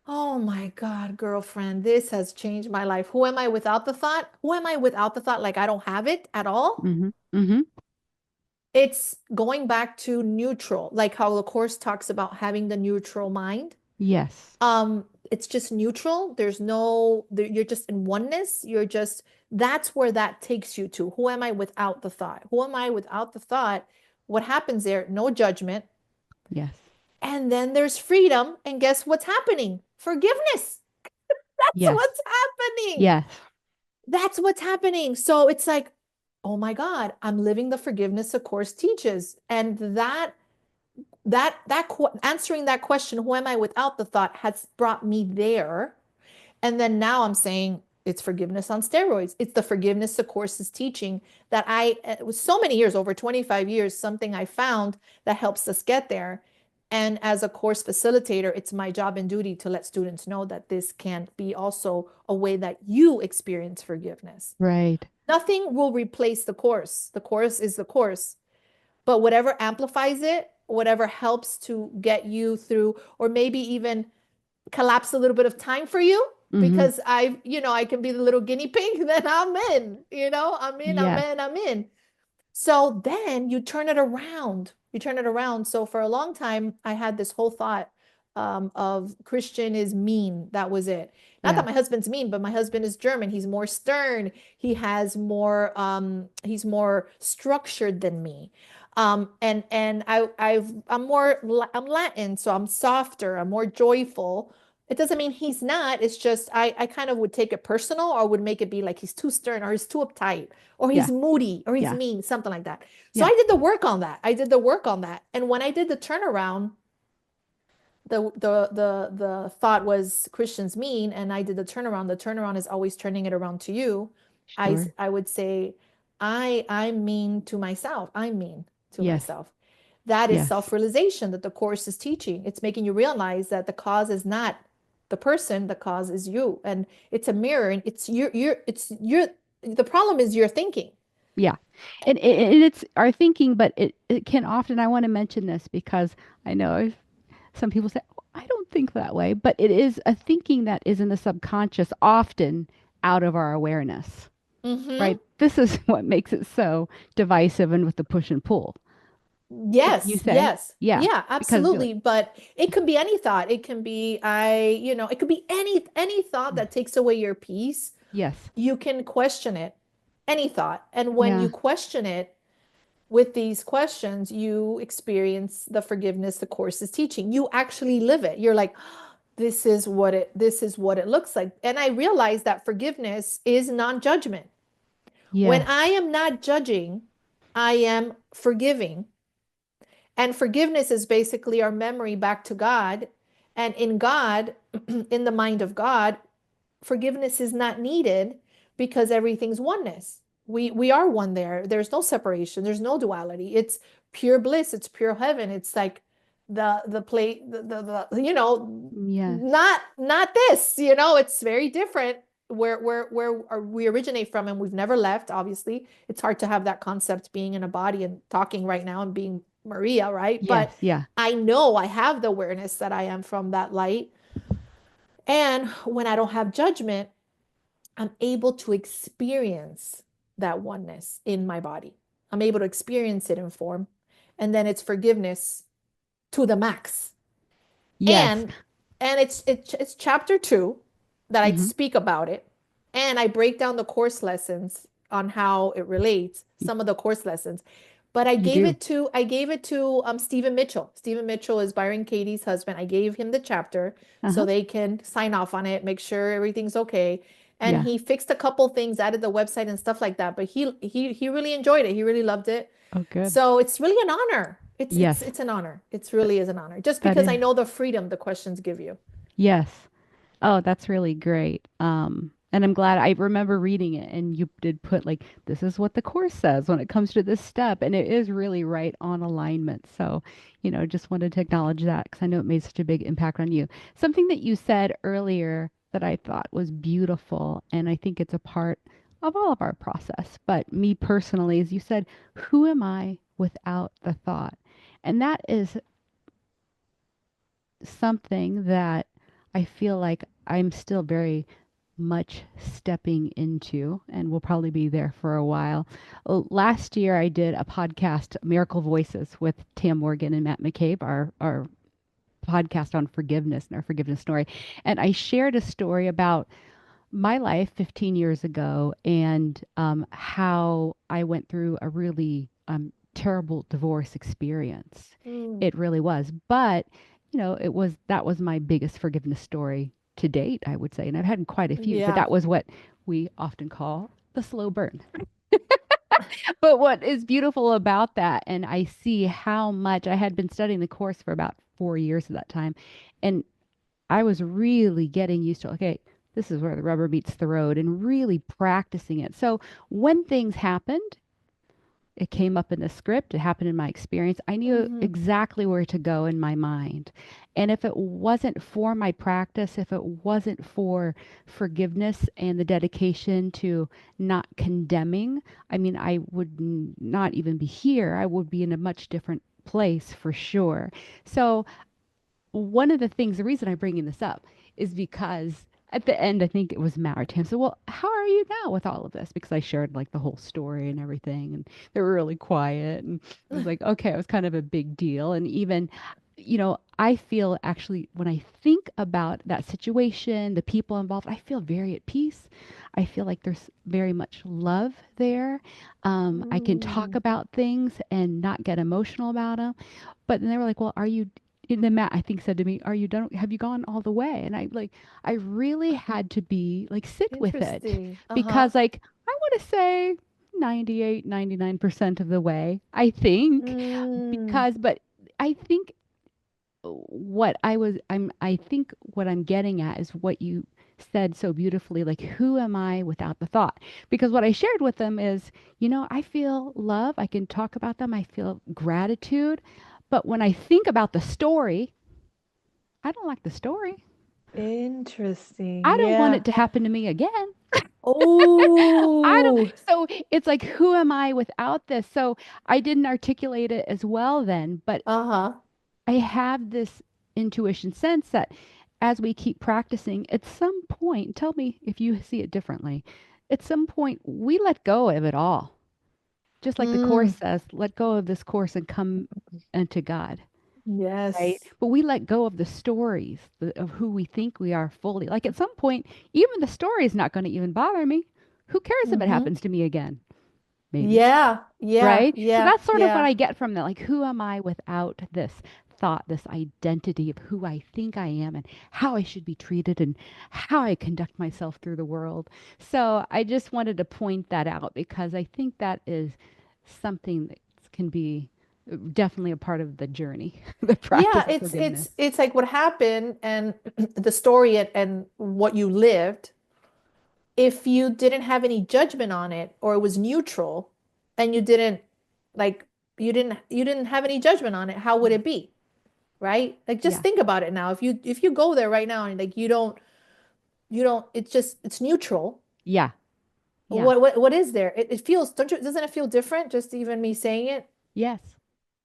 Oh my God, girlfriend, this has changed my life. Who am I without the thought? Who am I without the thought? Like I don't have it at all? Hmm. Hmm. It's going back to neutral, like how the course talks about having the neutral mind. Yes. It's just neutral. You're just in oneness. That's where that takes you to. Who am I without the thought? Who am I without the thought? What happens there? No judgment. Yes. And then there's freedom. And guess what's happening? Forgiveness. That's Yes. what's happening. Yes. That's what's happening. So it's like, oh my God, I'm living the forgiveness the course teaches. And that answering that question, who am I without the thought, has brought me there. And then now I'm saying it's forgiveness on steroids. It's the forgiveness the course is teaching that it was so many years, over 25 years, something I found that helps us get there. And as a course facilitator, it's my job and duty to let students know that this can be also a way that you experience forgiveness. Right. Nothing will replace the course. The course is the course, but whatever amplifies it, whatever helps to get you through, or maybe even collapse a little bit of time for you, Mm-hmm. because I can be the little guinea pig, then I'm in, I'm in, I'm Yes. in, I'm in. So then you turn it around. You turn it around. So for a long time, I had this whole thought of Christian is mean. That was it. Not that Yeah. my husband's mean, but my husband is German. He's more stern. He's more structured than me. And I'm Latin, so I'm softer. I'm more joyful. It doesn't mean he's not. It's just I kind of would take it personal, or would make it be like he's too stern or he's too uptight or he's Yeah. moody or he's Yeah. mean, something like that. So I Yeah. did the work on that. I did the work on that. And when I did the turnaround, the thought was Christians mean, and I did the turnaround. The turnaround is always turning it around to you. Sure. I would say I'm mean to myself. I'm mean to Yes. myself. That is Yes. self-realization that the course is teaching. It's making you realize that the cause is not the person, the cause is you. And it's a mirror, and the problem is your thinking. Yeah. And it's our thinking, but it can often, I want to mention this because I know some people say, "Oh, I don't think that way," but it is a thinking that is in the subconscious, often out of our awareness, Mm-hmm. right? This is what makes it so divisive and with the push and pull. Wouldn't you Yes, say? yes. Yeah. Yeah, Because you're like, absolutely. But it could be any thought. It can be it could be any thought mm, that takes away your peace. yes. You can question it. Any thought. And when Yeah. you question it with these questions, you experience the forgiveness the course is teaching. You actually live it. You're like, this is what it looks like. And I realize that forgiveness is non-judgment. When Yes. I am not judging, I am forgiving. And forgiveness is basically our memory back to God. And in God, in the mind of God, forgiveness is not needed because everything's oneness. We are one there. There's no separation. There's no duality. It's pure bliss. It's pure heaven. It's like the play the Yes. not this. It's very different where we originate from, and we've never left. Obviously, it's hard to have that concept being in a body and talking right now and being Maria, right? Yes. But Yeah. I know I have the awareness that I am from that light. And when I don't have judgment, I'm able to experience that oneness in my body. I'm able to experience it in form. And then it's forgiveness to the max. Yes. And it's chapter 2 that I Hmm. speak about it. And I break down the course lessons on how it relates, some of the course lessons. But You do. I gave it to Stephen Mitchell. Stephen Mitchell is Byron Katie's husband. I gave him the chapter so Uh-huh. they can sign off on it, make sure everything's okay. And Yeah. he fixed a couple things, added the website and stuff like that. But he really enjoyed it. He really loved it. Oh, good. So it's really an honor. Yes. It's an honor. It's really is an honor. Just That because is. I know the freedom the questions give you. Yes. Oh, that's really great. And I'm glad I remember reading it and you did put like, this is what the course says when it comes to this step. And it is really right on alignment. So, just wanted to acknowledge that because I know it made such a big impact on you. Something that you said earlier that I thought was beautiful, and I think it's a part of all of our process, but me personally, is you said, who am I without the thought? And that is something that I feel like I'm still very much stepping into and will probably be there for a while. Last year, I did a podcast, Miracle Voices, with Tam Morgan and Matt McCabe, our podcast on forgiveness and our forgiveness story. And I shared a story about my life 15 years ago and how I went through a really terrible divorce experience. Mm, It really was. But, that was my biggest forgiveness story to date, I would say. And I've had quite a few, but yeah. that was what we often call the slow burn. But what is beautiful about that, and I see how much I had been studying the course for about 4 years at that time, and I was really getting used to, okay, this is where the rubber meets the road and really practicing it. So when things happened, it came up in the script, it happened in my experience. I knew Hmm. exactly where to go in my mind. And if it wasn't for my practice, if it wasn't for forgiveness and the dedication to not condemning, I mean, I would not even be here. I would be in a much different place for sure. So one of the things, the reason I'm bringing this up is because at the end, I think it was Maritime. So, well, how are you now with all of this? Because I shared like the whole story and everything, and they were really quiet. And it was like, okay, it was kind of a big deal. And even, I feel actually when I think about that situation, the people involved, I feel very at peace. I feel like there's very much love there. I can talk Mm. about things and not get emotional about them. But then they were like, well, are you, and then Matt, I think, said to me, are you done? Have you gone all the way? And I really had to be like, sit with it Interesting. Uh-huh. because, like, I want to say 98, 99% of the way, I think, Mm. but I think I think what I'm getting at is what you said so beautifully, like, who am I without the thought? Because what I shared with them is, I feel love. I can talk about them. I feel gratitude. But when I think about the story, I don't like the story. Interesting. I don't want Yeah. it to happen to me again. I don't. Oh. So it's like, who am I without this? So I didn't articulate it as well then, but Uh-huh. I have this intuition sense that as we keep practicing, at some point, tell me if you see it differently. At some point, we let go of it all. Just like the Course Mm. says, let go of this course and come unto God, right? Yes. But we let go of the stories of who we think we are fully. Like at some point, even the story is not going to even bother me. Who cares if it Mm-hmm. happens to me again? Maybe. Yeah. Yeah. Right? So Yeah. that's sort of what Yeah. I get from that. Like, who am I without this thought, this identity of who I think I am and how I should be treated and how I conduct myself through the world? So I just wanted to point that out because I think that is something that can be definitely a part of the journey, the Yeah, practice of it's forgiveness. it's it's like what happened and the story and what you lived. If you didn't have any judgment on it or it was neutral and you didn't like you didn't have any judgment on it, how would Yeah. it be? Right? Like just Yeah. think about it now. If you go there right now and like you don't it's neutral. Yeah. Yeah. What is there? It feels don't you doesn't it feel different just even me saying it? Yes.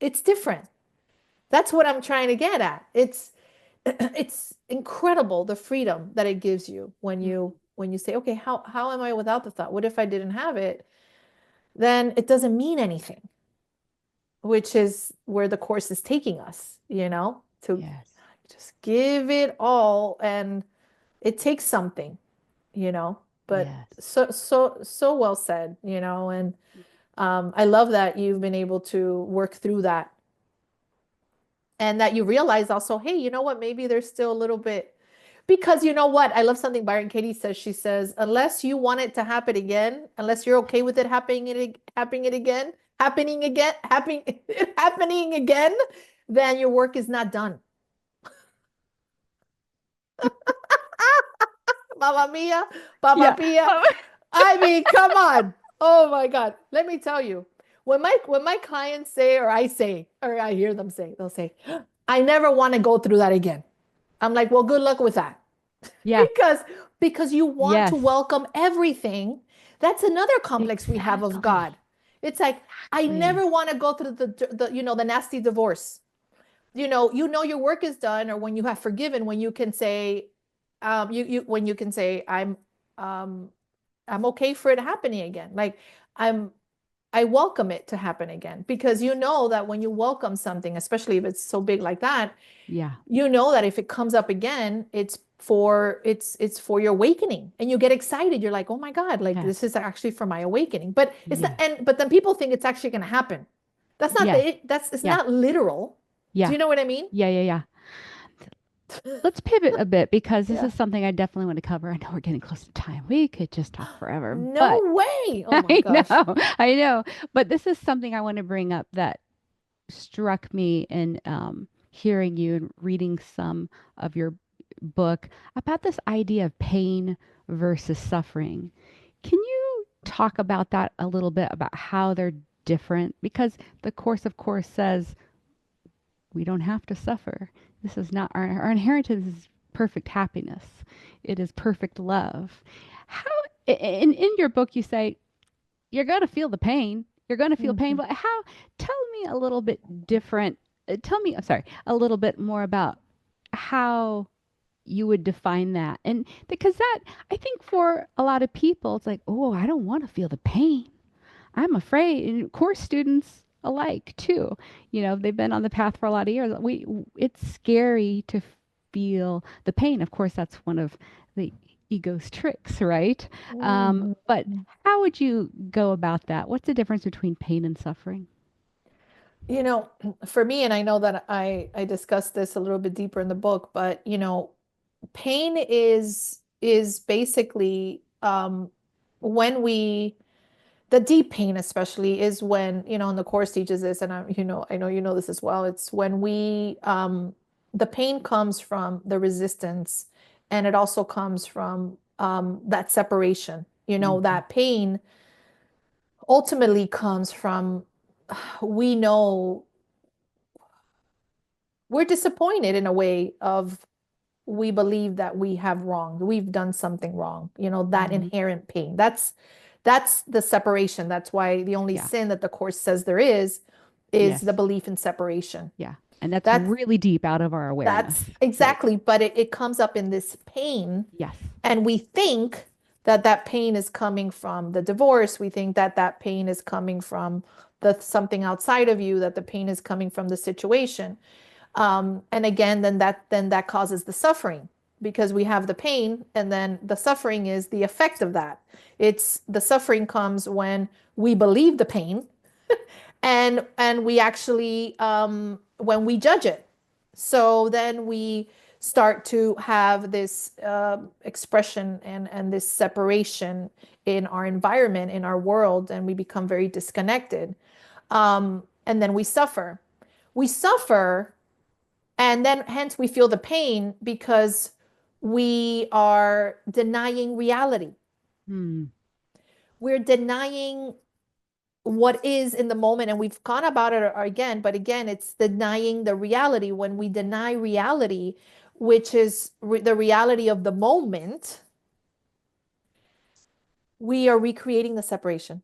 It's different. That's what I'm trying to get at. It's incredible the freedom that it gives you Mm. when you say, okay, how am I without the thought? What if I didn't have it? Then it doesn't mean anything, which is where the course is taking us, to Yes. just give it all and it takes something, but Yes. so well said, and I love that you've been able to work through that and that you realize also, hey, you know what? Maybe there's still a little bit because you know what? I love something Byron Katie says. She says, unless you want it to happen again, unless you're okay with it happening happening again, then your work is not done. Mamma mia, Papa Yeah. Pia. I mean, come on. Oh my God. Let me tell you, when my clients say, or I say, or I hear them say, they'll say, I never want to go through that again. I'm like, well, good luck with that. Yeah. because because you want to Yes. welcome everything. That's another complex we have of Exactly. God. It's like I Exactly. never want to go through the nasty divorce. You know your work is done, or when you have forgiven, when you can say, you when you can say, um, I'm okay for it happening again. Like I'm I welcome it to happen again because you know that when you welcome something, especially if it's so big like that, Yeah. you know that if it comes up again, it's for your awakening and you get excited. You're like, oh my God, like this Yes. is actually for my awakening. But it's not, Yes. but then people think it's actually going to happen. That's not Yes. the, that's, it's Yeah. not literal. Do Yeah. you know what I mean? Yeah. Yeah. Yeah. let's pivot a bit because this Yeah. is something I definitely want to cover. I know we're getting close to time. We could just talk forever, but No way. Oh my I gosh. know, I know. But this is something I want to bring up that struck me in hearing you and reading some of your book about this idea of pain versus suffering. Can you talk about that a little bit about how they're different? Because the Course, of course, says we don't have to suffer. This is not our inheritance is perfect happiness. It is perfect love. How in your book you say you're going to feel the pain. You're going to feel pain, Mhm. but how tell me a little bit different. Tell me, I'm sorry, a little bit more about how you would define that. And because that I think for a lot of people it's like, "Oh, I don't want to feel the pain." I'm afraid, and course students alike too. You know, they've been on the path for a lot of years. It's scary to feel the pain. Of course, that's one of the ego's tricks, right? Mhm. But how would you go about that? What's the difference between pain and suffering? You know, for me, and I know that I discussed this a little bit deeper in the book, but pain is basically when we the deep pain especially is when, in the course teaches this, and I know you know this as well. It's when we the pain comes from the resistance, and it also comes from that separation. Hmm. That pain ultimately comes from we know we're disappointed in a way of we believe that we have wronged, we've done something wrong, that Hmm. inherent pain. That's the separation. That's why the only Yeah. sin that the course says there is the Yes. belief in separation. Yeah. And that's That's really deep out of our awareness. that's Right. exactly, but it comes up in this pain, Yes. and we think that that pain is coming from the divorce. We think that that pain is coming from the something outside of you, that the pain is coming from the situation. And again, then that causes the suffering because we have the pain, and then the suffering is the effect of that. It's the suffering comes when we believe the pain, and we actually when we judge it. So then we start to have this expression and this separation in our environment, in our world, and we become very disconnected. And then we suffer, and then hence we feel the pain because we are denying reality. Hmm. We're denying what is in the moment. And we've gone about it again, but again, it's denying the reality. When we deny reality, which is the reality of the moment, we are recreating the separation.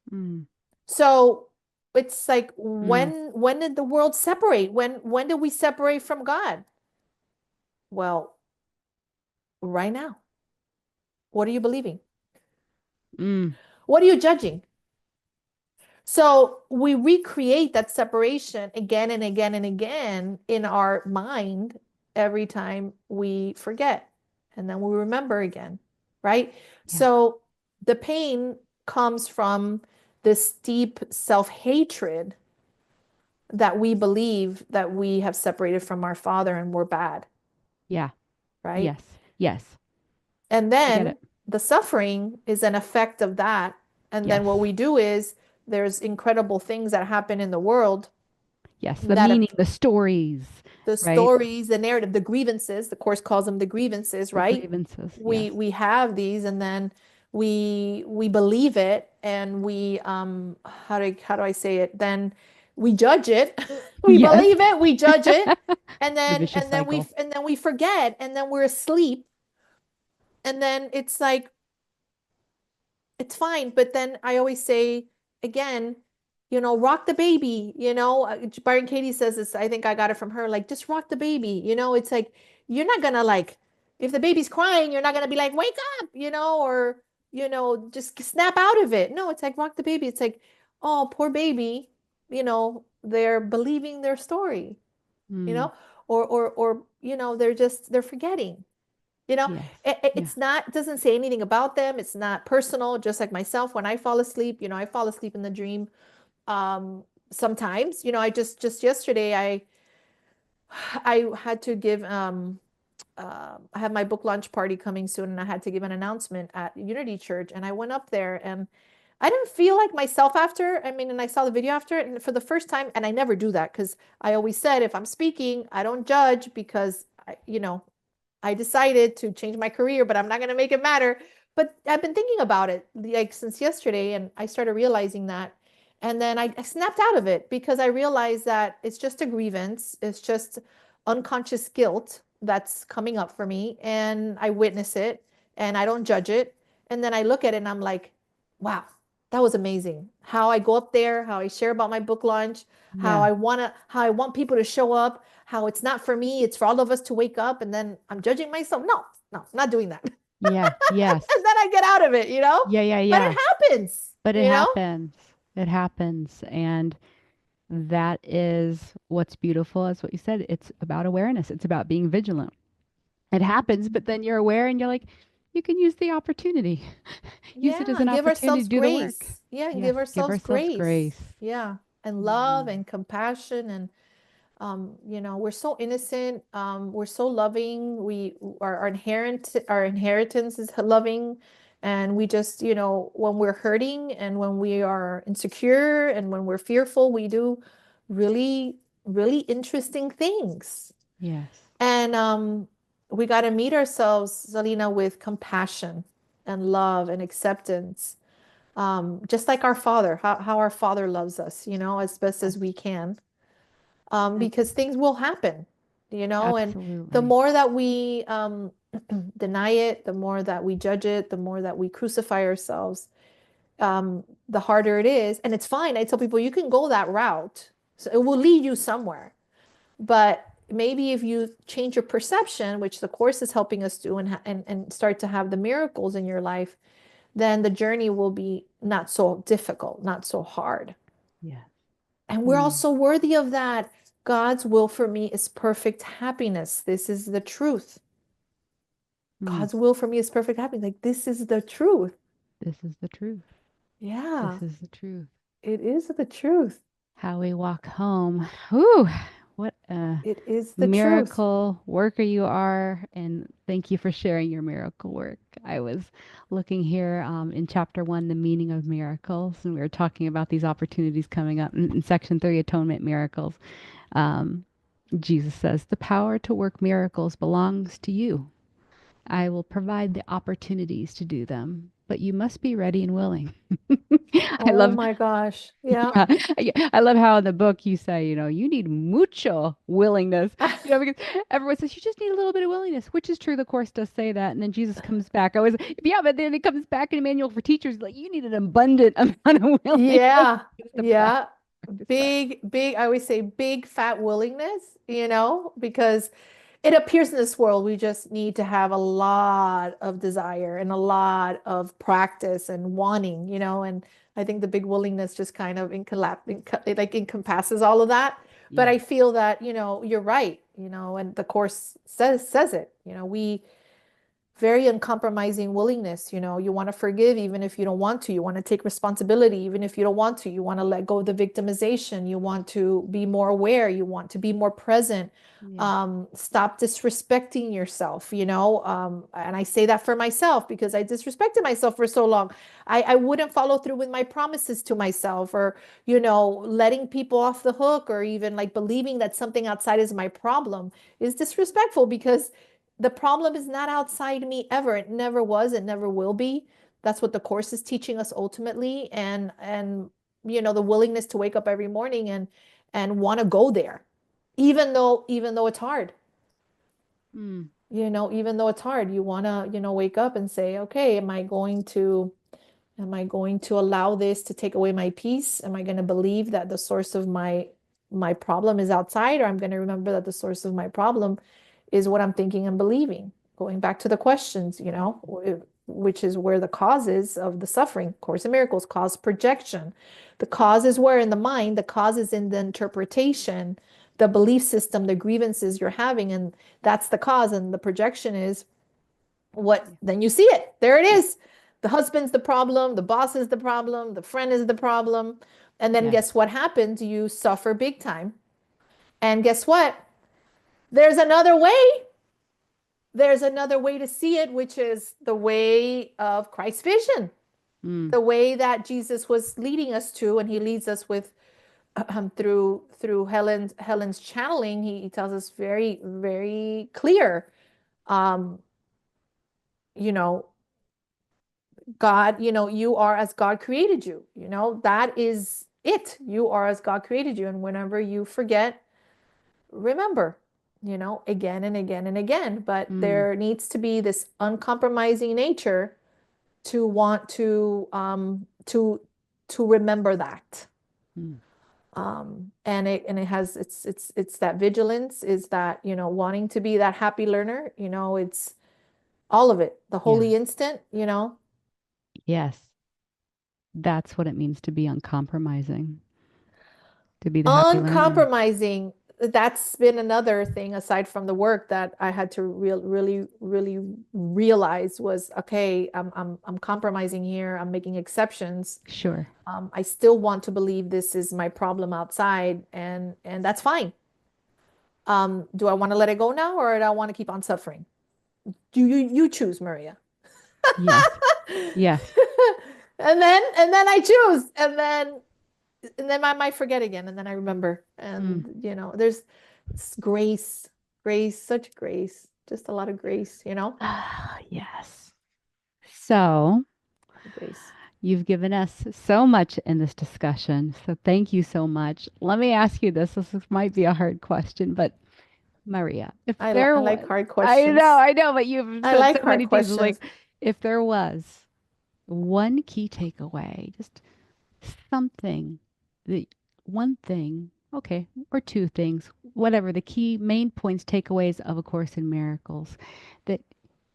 Hmm. So it's like Hmm. when did the world separate? When did we separate from God? Well, right now. What are you believing? Hmm. What are you judging? So we recreate that separation again and again and again in our mind every time we forget. And then we remember again, right? Yeah. So the pain comes from this deep self-hatred that we believe that we have separated from our Father and we're bad, Yeah. right? Yes. Yes. And I get then it. the suffering is an effect of that. And then Yes. what we do is there's incredible things that happen in the world Yes. The that meaning, the stories, the right? stories, the narrative, the grievances, the course calls them the grievances, The right? grievances. We Yes. we have these, and then we believe it, and we how do I say it? Then we judge it. We Yes. believe it, we judge it, and The then vicious and then we cycle. and then we forget, and then we're asleep, and then it's like it's fine. But then I always say again, rock the baby. Byron Katie says this. I think I got it from her. Like, just rock the baby. It's like you're not gonna like if the baby's crying, you're not gonna be like, wake up, or just snap out of it. No, it's like rock the baby. It's like, oh, poor baby. They're believing their story. You Mm. know, or they're forgetting. You know, Yes. Yeah. it's not, it doesn't say anything about them. It's not personal. Just like myself, when I fall asleep, I fall asleep in the dream. Sometimes, I just yesterday, I had to give I have my book launch party coming soon, and I had to give an announcement at Unity Church. And I went up there, and I didn't feel like myself after. I mean, and I saw the video after it, and for the first time, and I never do that because I always said if I'm speaking, I don't judge because I decided to change my career, but I'm not going to make it matter. But I've been thinking about it like since yesterday, and I started realizing that. And then I snapped out of it because I realized that it's just a grievance. It's just unconscious guilt that's coming up for me. And I witness it and I don't judge it. And then I look at it and I'm like, wow, that was amazing. How I go up there, how I share about my book launch, Yeah. how I want people to show up, how it's not for me, it's for all of us to wake up, and then I'm judging myself. No, no, I'm not doing that. Yeah. And Yes. then I get out of it, Yeah. Yeah. but it Yeah. happens, But it happens. It happens. And that is what's beautiful, is what you said. It's about awareness. It's about being vigilant. It happens, but then you're aware and you're like, you can use the opportunity. Use it as Yeah, an give opportunity to ourselves do the work. grace. Yeah, and Yes. give Give ourselves ourselves grace. grace. Yeah, and love Mm. and compassion and we're so innocent, we're so loving, our inheritance is loving, and we just, when we're hurting and when we are insecure and when we're fearful, we do really, really interesting things. Yes. And we got to meet ourselves, Selena, with compassion and love and acceptance, just like our Father, how our Father loves us, as best as Yes. we can, And because things will happen, and the absolutely. more that we deny it, the more that we judge it, the more that we crucify ourselves, the harder it is. And it's fine. I tell people you can go that route. So it will lead you somewhere. But maybe if you change your perception, which the course is helping us do, and start to have the miracles in your life, then the journey will be not so difficult, not so hard. Yes. And we're Mm. also worthy of that. God's will for me is perfect happiness. This is the truth. Mm. God's will for me is perfect happiness. Like, this is the truth. This is the truth. Yeah, This is the truth. it is the truth. How we walk home. Whew, what a It is the truth. miracle worker you are. And thank you for sharing your miracle work. I was looking here in chapter one, the meaning of miracles, and we were talking about these opportunities coming up in section three, atonement miracles. Um, Jesus says, the power to work miracles belongs to you. I will provide the opportunities to do them, but you must be ready and willing. I Oh love my gosh. Yeah. yeah, I love how in the book you say, you need mucho willingness. Because everyone says you just need a little bit of willingness, which is true. The course does say that, and then Jesus comes back. I was, yeah, but then it comes back in a manual for teachers, like you need an abundant amount of willingness Yeah. just to Yeah. practice that. Big, I always say big fat willingness, because it appears in this world we just need to have a lot of desire and a lot of practice and wanting, and I think the big willingness just kind of it like encompasses all of that. But Yeah. I feel that, you're right, and the course says it, we very uncompromising willingness. You want to forgive even if you don't want to. You want to take responsibility even if you don't want to. You want to let go of the victimization. You want to be more aware. You want to be more present. Yeah. Stop disrespecting yourself, and I say that for myself because I disrespected myself for so long. I wouldn't follow through with my promises to myself, or, letting people off the hook, or even like believing that something outside is my problem is disrespectful because the problem is not outside me ever. It never was, it never will be. That's what the course is teaching us ultimately. And the willingness to wake up every morning and want to go there, even though it's hard. Mm. Even though it's hard, you want to, wake up and say, okay, am I going to allow this to take away my peace? Am I going to believe that the source of my problem is outside, or I'm going to remember that the source of my problem is what I'm thinking and believing? Going back to the questions, which is where the causes of the suffering. Course in Miracles, cause projection. The cause is where in the mind, the cause is in the interpretation, the belief system, the grievances you're having, and that's the cause. And the projection is what Yeah. then you see it. There it Yeah. is. The husband's the problem, the boss is the problem, the friend is the problem. And then Yes. guess what happens? You suffer big time. And guess what? There's another way. There's another way to see it, which is the way of Christ's vision, Mm, the way that Jesus was leading us to, and he leads us with through Helen's channeling. He tells us very, very clear. Um, you know, God, you are as God created you. That is it. You are as God created you. And whenever you forget, remember, again and again and again. But mm, there needs to be this uncompromising nature to want to remember that. mm. And it has it's that vigilance, is that, wanting to be that happy learner, it's all of it, the Yeah. holy instant. Yes. That's what it means to be uncompromising, to be the happy learner. Uncompromising. That's been another thing aside from the work that I had to really, really realize was, okay, I'm compromising here. I'm making exceptions. Sure. I still want to believe this is my problem outside, and that's fine. Do I want to let it go now, or do I want to keep on suffering? Do you choose, Maria? Yes. Yes. And then I choose, and then I might forget again, and then I remember. Mm. And there's grace, grace, such grace, just a lot of grace. Ah, yes. So Grace. you've given us so much in this discussion. So thank you so much. Let me ask you this. Might be a hard question, but Maria, if I there like was, hard questions. I know, but you've I said like so hard many things. questions. Like, if there was one key takeaway, just something, the one thing, okay, or two things, whatever, the key main points, takeaways of A Course in Miracles that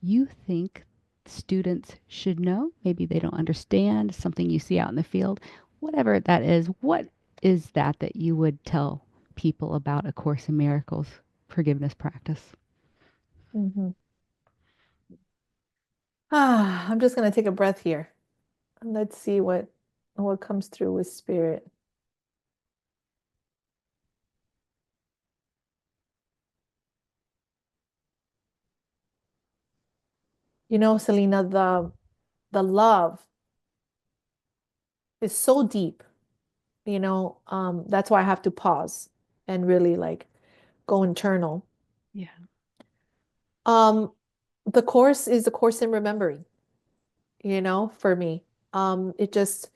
you think students should know. Maybe they don't understand something you see out in the field, whatever that is. What is that you would tell people about A Course in Miracles forgiveness practice? Mhm. I'm just gonna take a breath here, and let's see what comes through with spirit. Selena, the love is so deep. That's why I have to pause and really like go internal. Yeah. Um, the course is a course in remembering, for me. It just,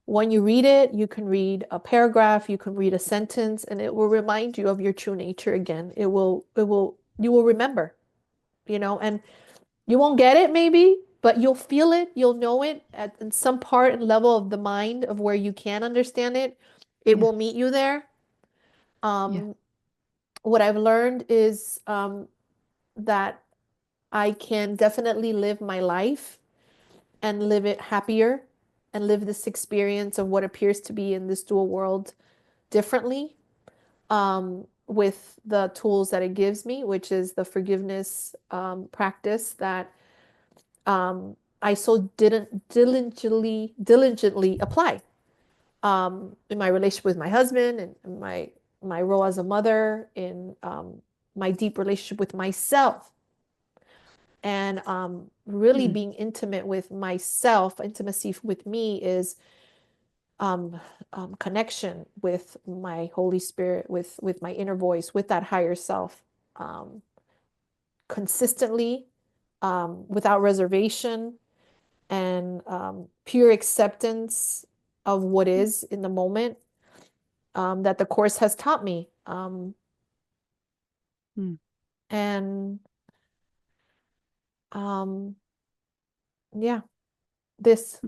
when you read it, you can read a paragraph, you can read a sentence, and it will remind you of your true nature again. You will remember, and you won't get it maybe, but you'll feel it, you'll know it at in some part and level of the mind of where you can understand it. It Yeah. will meet you there. Yeah. Um, what I've learned is that I can definitely live my life and live it happier and live this experience of what appears to be in this dual world differently, with the tools that it gives me, which is the forgiveness practice that I so didn't diligently apply in my relationship with my husband, and in my role as a mother, in my deep relationship with myself, and really Mm, being intimate with myself. Intimacy with me is um, connection with my Holy Spirit, with my inner voice, with that higher self, um, consistently, without reservation, and pure acceptance of what is in the moment, that the course has taught me. mm. And um, yeah, this,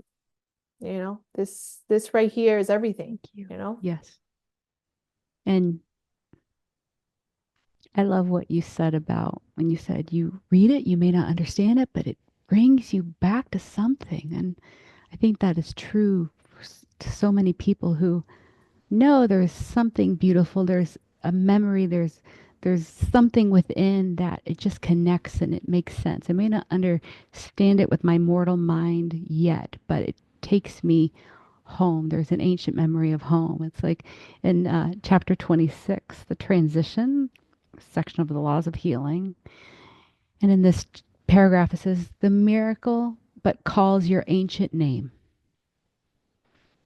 this right here is everything, Thank you. you know? Yes. And I love what you said about when you said you read it, you may not understand it, but it brings you back to something. And I think that is true to so many people who know there's something beautiful, there's a memory, there's something within that it just connects and it makes sense. I may not understand it with my mortal mind yet, but it takes me home. There's an ancient memory of home. It's like in chapter 26, the transition. section of the laws of healing. And in this paragraph, it says, the miracle but calls your ancient name,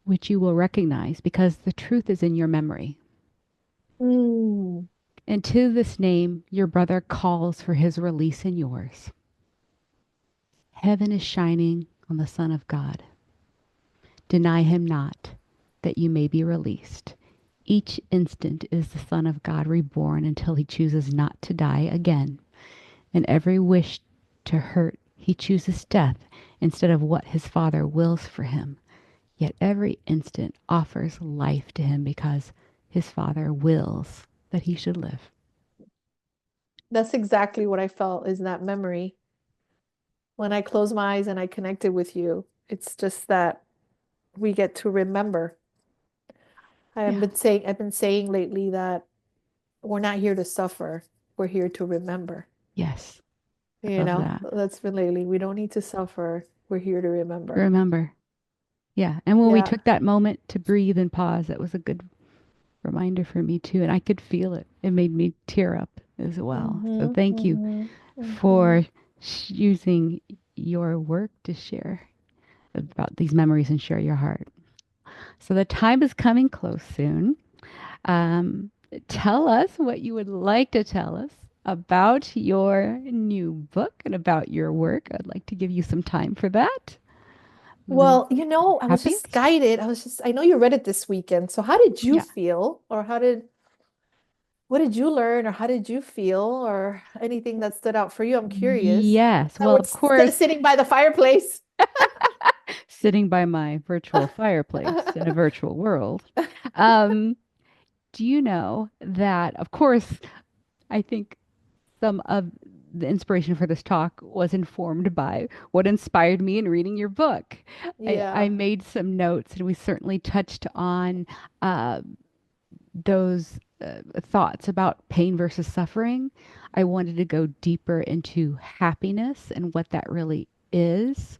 which you will recognize because the truth is in your memory. Mm. And to this name, your brother calls for his release in yours. Heaven is shining on the Son of God. Deny him not, that you may be released. Each instant is the Son of God reborn until he chooses not to die again. In every wish to hurt, he chooses death instead of what his Father wills for him. Yet every instant offers life to him because his Father wills that he should live. That's exactly what I felt is that memory. When I close my eyes and I connected with you, it's just that we get to remember. Yeah. I've been saying lately that we're not here to suffer. We're here to remember. Yes. I You love know, that. that's been lately. We don't need to suffer. We're here to remember. Remember. Yeah. And when we Yeah. took that moment to breathe and pause, that was a good reminder for me too. And I could feel it. It made me tear up as well. So Mm-hmm. thank you Mm-hmm. Mm-hmm. for using your work to share about these memories and share your heart. So the time is coming close soon. Um, Tell us what you would like to tell us about your new book and about your work. I'd like to give you some time for that. The Well, you know, I was just happiest? guided. I know you read it this weekend. So how did you Yeah. feel? Or what did you learn? Or how did you feel? Or anything that stood out for you? I'm curious. Yes. I Well, was of course, sitting by the fireplace. sitting by my virtual fireplace in a virtual world. Um, do you know that, of course, I think some of the inspiration for this talk was informed by what inspired me in reading your book. I Yeah. made some notes, and we certainly touched on uh, those thoughts about pain versus suffering. I wanted to go deeper into happiness and what that really is.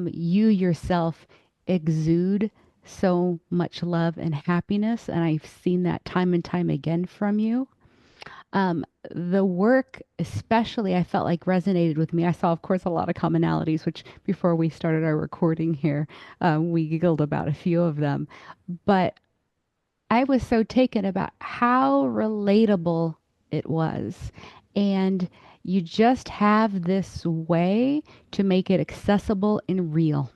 You yourself exude so much love and happiness, and I've seen that time and time again from you. The work, especially, I felt like resonated with me. I saw, of course, a lot of commonalities, which before we started our recording here, we giggled about a few of them. But I was so taken about how relatable it was. And you just have this way to make it accessible and real.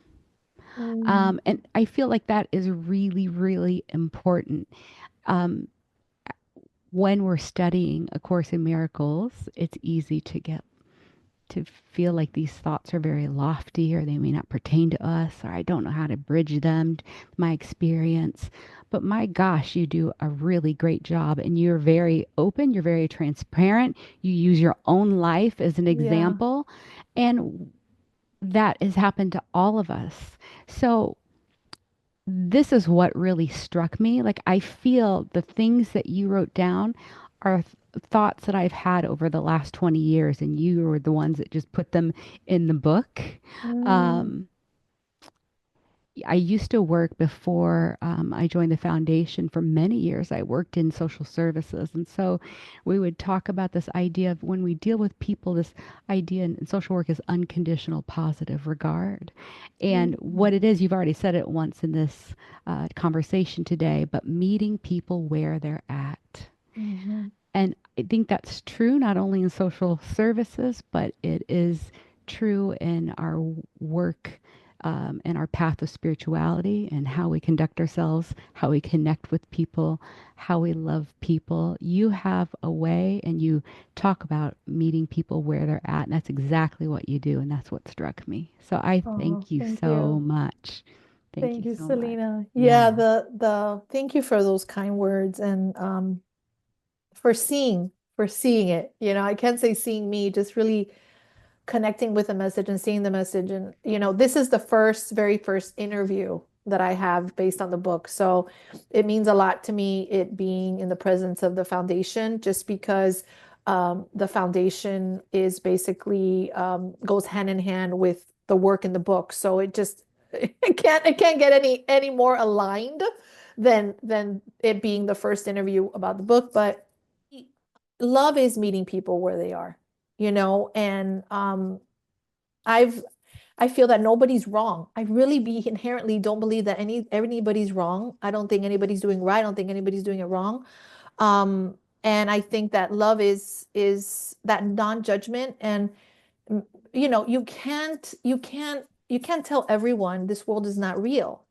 Mm, And I feel like that is really, really important. Um, when we're studying A Course in Miracles, it's easy to feel like these thoughts are very lofty or they may not pertain to us or I don't know how to bridge them to my experience. But my gosh, you do a really great job and you're very open, you're very transparent. You use your own life as an yeah. example. And that has happened to all of us. So this is what really struck me. Like, I feel the things that you wrote down are thoughts that I've had over the last 20 years, and you were the ones that just put them in the book. Mm, Um, I used to work before I joined the foundation for many years. I worked in social services. And so we would talk about this idea of when we deal with people, this idea in social work is unconditional positive regard. And mm, what it is, you've already said it once in this conversation today, but meeting people where they're at. mhm. And I think that's true not only in social services, but it is true in our work and our path of spirituality and how we conduct ourselves, how we connect with people, how we love people. You have a way and you talk about meeting people where they're at. And that's exactly what you do. And that's what struck me. So I Oh, thank you thank so you. much. Thank Thank you you, so much. Selena. Yeah, Yeah. the thank you for those kind words and for seeing it. You know, I can't say seeing me, just really connecting with the message and seeing the message. And, you know, this is the very first interview that I have based on the book. So it means a lot to me, it being in the presence of the foundation, just because the foundation is basically goes hand in hand with the work in the book. So it just it can't get any more aligned than it being the first interview about the book. But love is meeting people where they are, and I've I feel that nobody's wrong. I really be inherently don't believe that anybody's wrong. I don't think anybody's doing right. I don't think anybody's doing it wrong. And I think that love is that non-judgment. And mm, you can't tell everyone this world is not real.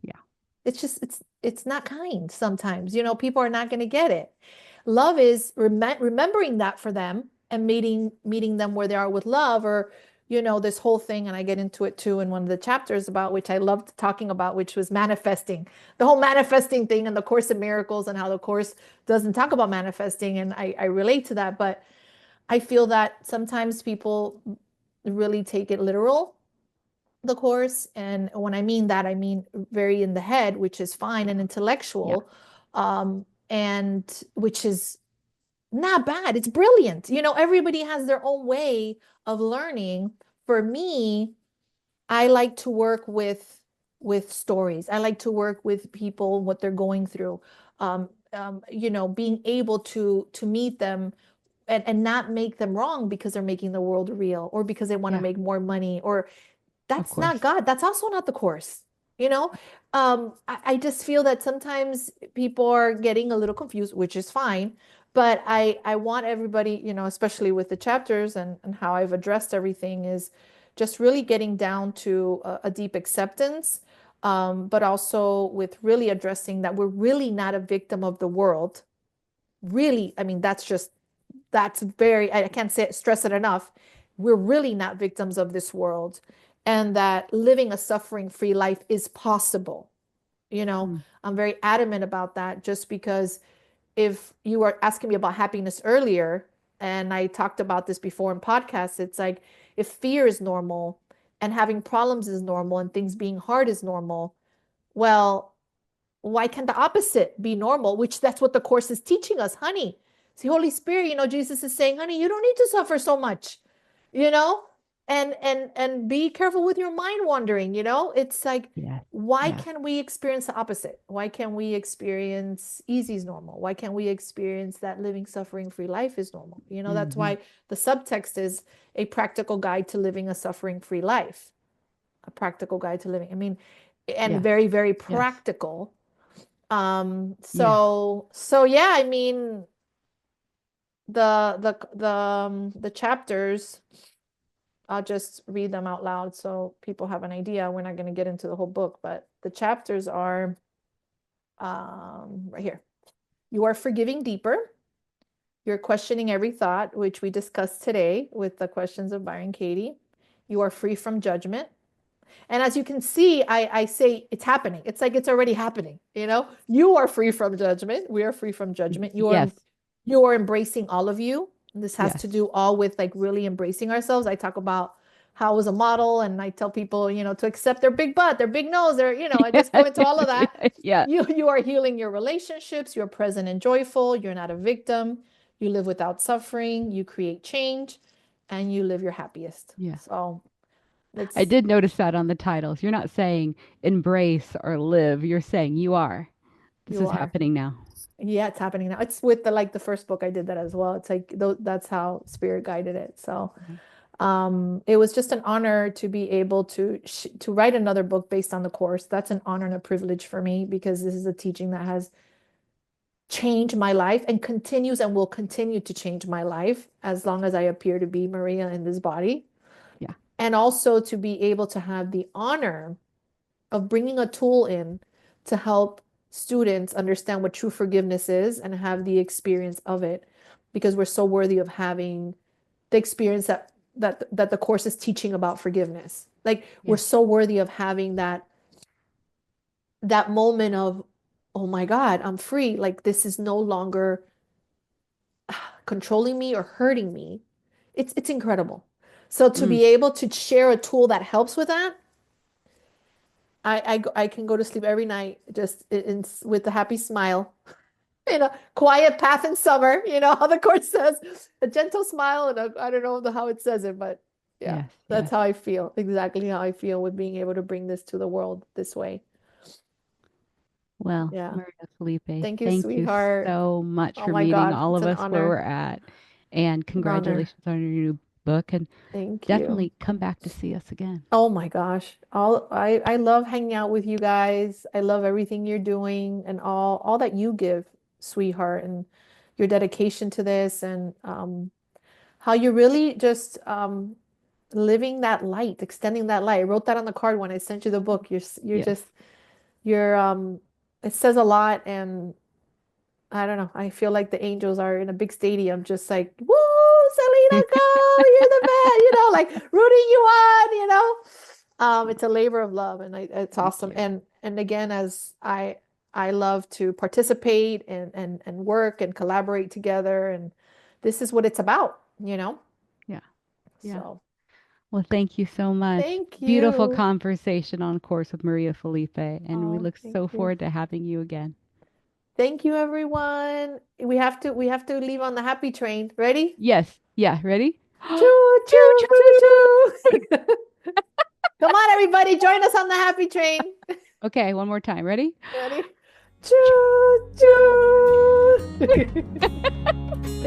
Yeah. It's not kind sometimes. People are not going to get it. Love is remembering that for them and meeting them where they are with love, or this whole thing, and I get into it too in one of the chapters about which I loved talking about, which was manifesting. The whole manifesting thing in the Course in Miracles, and how the Course doesn't talk about manifesting, and I relate to that, but I feel that sometimes people really take it literal, the course. And when I mean that, I mean very in the head, which is fine, and Yeah. intellectual, and which is not bad. It's brilliant. Everybody has their own way of learning. For me, I like to work with stories. I like to work with people, what they're going through. Being able to meet them and not make them wrong because they're making the world real, or because they want to Yeah. make more money, or Of that's not course. God. That's also not the course. You know, I just feel that sometimes people are getting a little confused, which is fine. But I want everybody, especially with the chapters and how I've addressed everything, is just really getting down to a deep acceptance, but also with really addressing that we're really not a victim of the world. Really, I mean, that's very, I can't stress it enough. We're really not victims of this world, and that living a suffering-free life is possible. Mm. I'm very adamant about that, just because if you were asking me about happiness earlier, and I talked about this before in podcasts, it's like if fear is normal and having problems is normal and things being hard is normal, well, why can't the opposite be normal? Which that's what the course is teaching us, honey. See, Holy Spirit, Jesus is saying, honey, you don't need to suffer so much, you know, and be careful with your mind wandering. It's like, Yes. why Yes. can we experience the opposite? Why can't we experience easy's normal? Why can't we experience that living suffering-free life is normal? That's Hmm. why the subtext is a practical guide to living a suffering-free life, a practical guide to living. I mean, and Yes. very, very Yes. practical. Yes. So yeah, I mean, the chapters, I'll just read them out loud so people have an idea. We're not going to get into the whole book, but the chapters are right here. You are forgiving deeper. You're questioning every thought, which we discussed today with the questions of Byron Katie. You are free from judgment. And as you can see, I say it's happening. It's like it's already happening. You are free from judgment. We are free from judgment. Yes. You are embracing all of you. This has to Yes. do all with like really embracing ourselves. I talk about how I was a model, and I tell people, to accept their big butt, their big nose, I just go into all of that. Yeah. You are healing your relationships. You're present and joyful. You're not a victim. You live without suffering. You create change, and you live your happiest. Yeah. So I it's did notice that on the titles. You're not saying embrace or live. You're saying you are. This you is are. happening now. Yeah, it's happening now. It's with the first book I did that as well. It's like that's how spirit guided it. So, Mhm. it was just an honor to be able to write another book based on the course. That's an honor and a privilege for me, because this is a teaching that has changed my life and continues and will continue to change my life as long as I appear to be Maria in this body. Yeah. And also to be able to have the honor of bringing a tool in to help students understand what true forgiveness is and have the experience of it, because we're so worthy of having the experience that the course is teaching about forgiveness. Like, we're Yes. so worthy of having that moment of, oh my God, I'm free. Like, this is no longer controlling me or hurting me. It's incredible. So to Mm. be able to share a tool that helps with that, I can go to sleep every night just with a happy smile, quiet path in summer, how the course says, a gentle smile, and I don't know how it says it, but yeah, Yes. that's Yes. how I feel, exactly how I feel with being able to bring this to the world this way. Well, Yeah. Maria Felipe, Thank you, thank you sweetheart. so much Oh for my meeting God, all it's of an us where we're honor. at. And An honor. congratulations on your new book. And Thank you. definitely come back to see us again. Oh my gosh. I love hanging out with you guys. I love everything you're doing and all that you give, sweetheart, and your dedication to this and how you're really just living that light, extending that light. I wrote that on the card when I sent you the book. You're Yes. just you're it says a lot and I don't know. I feel like the Angels are in a big stadium, just like, woo, Selena, go! You're the best, like rooting you on, It's a labor of love, and it's Thank awesome. you. And again, as I love to participate and work and collaborate together, and this is what it's about. Yeah. Yeah. So Well, thank you so much. thank Beautiful you. conversation on Course with Maria Felipe. And we Oh, look thank so you. forward to having you again. Thank you, everyone. We have to leave on the happy train. Ready? Yes. Yeah. Ready? Choo Choo choo choo choo. choo. Come on, everybody, join us on the happy train. Okay, one more time. Ready? Ready? Choo Choo choo. choo.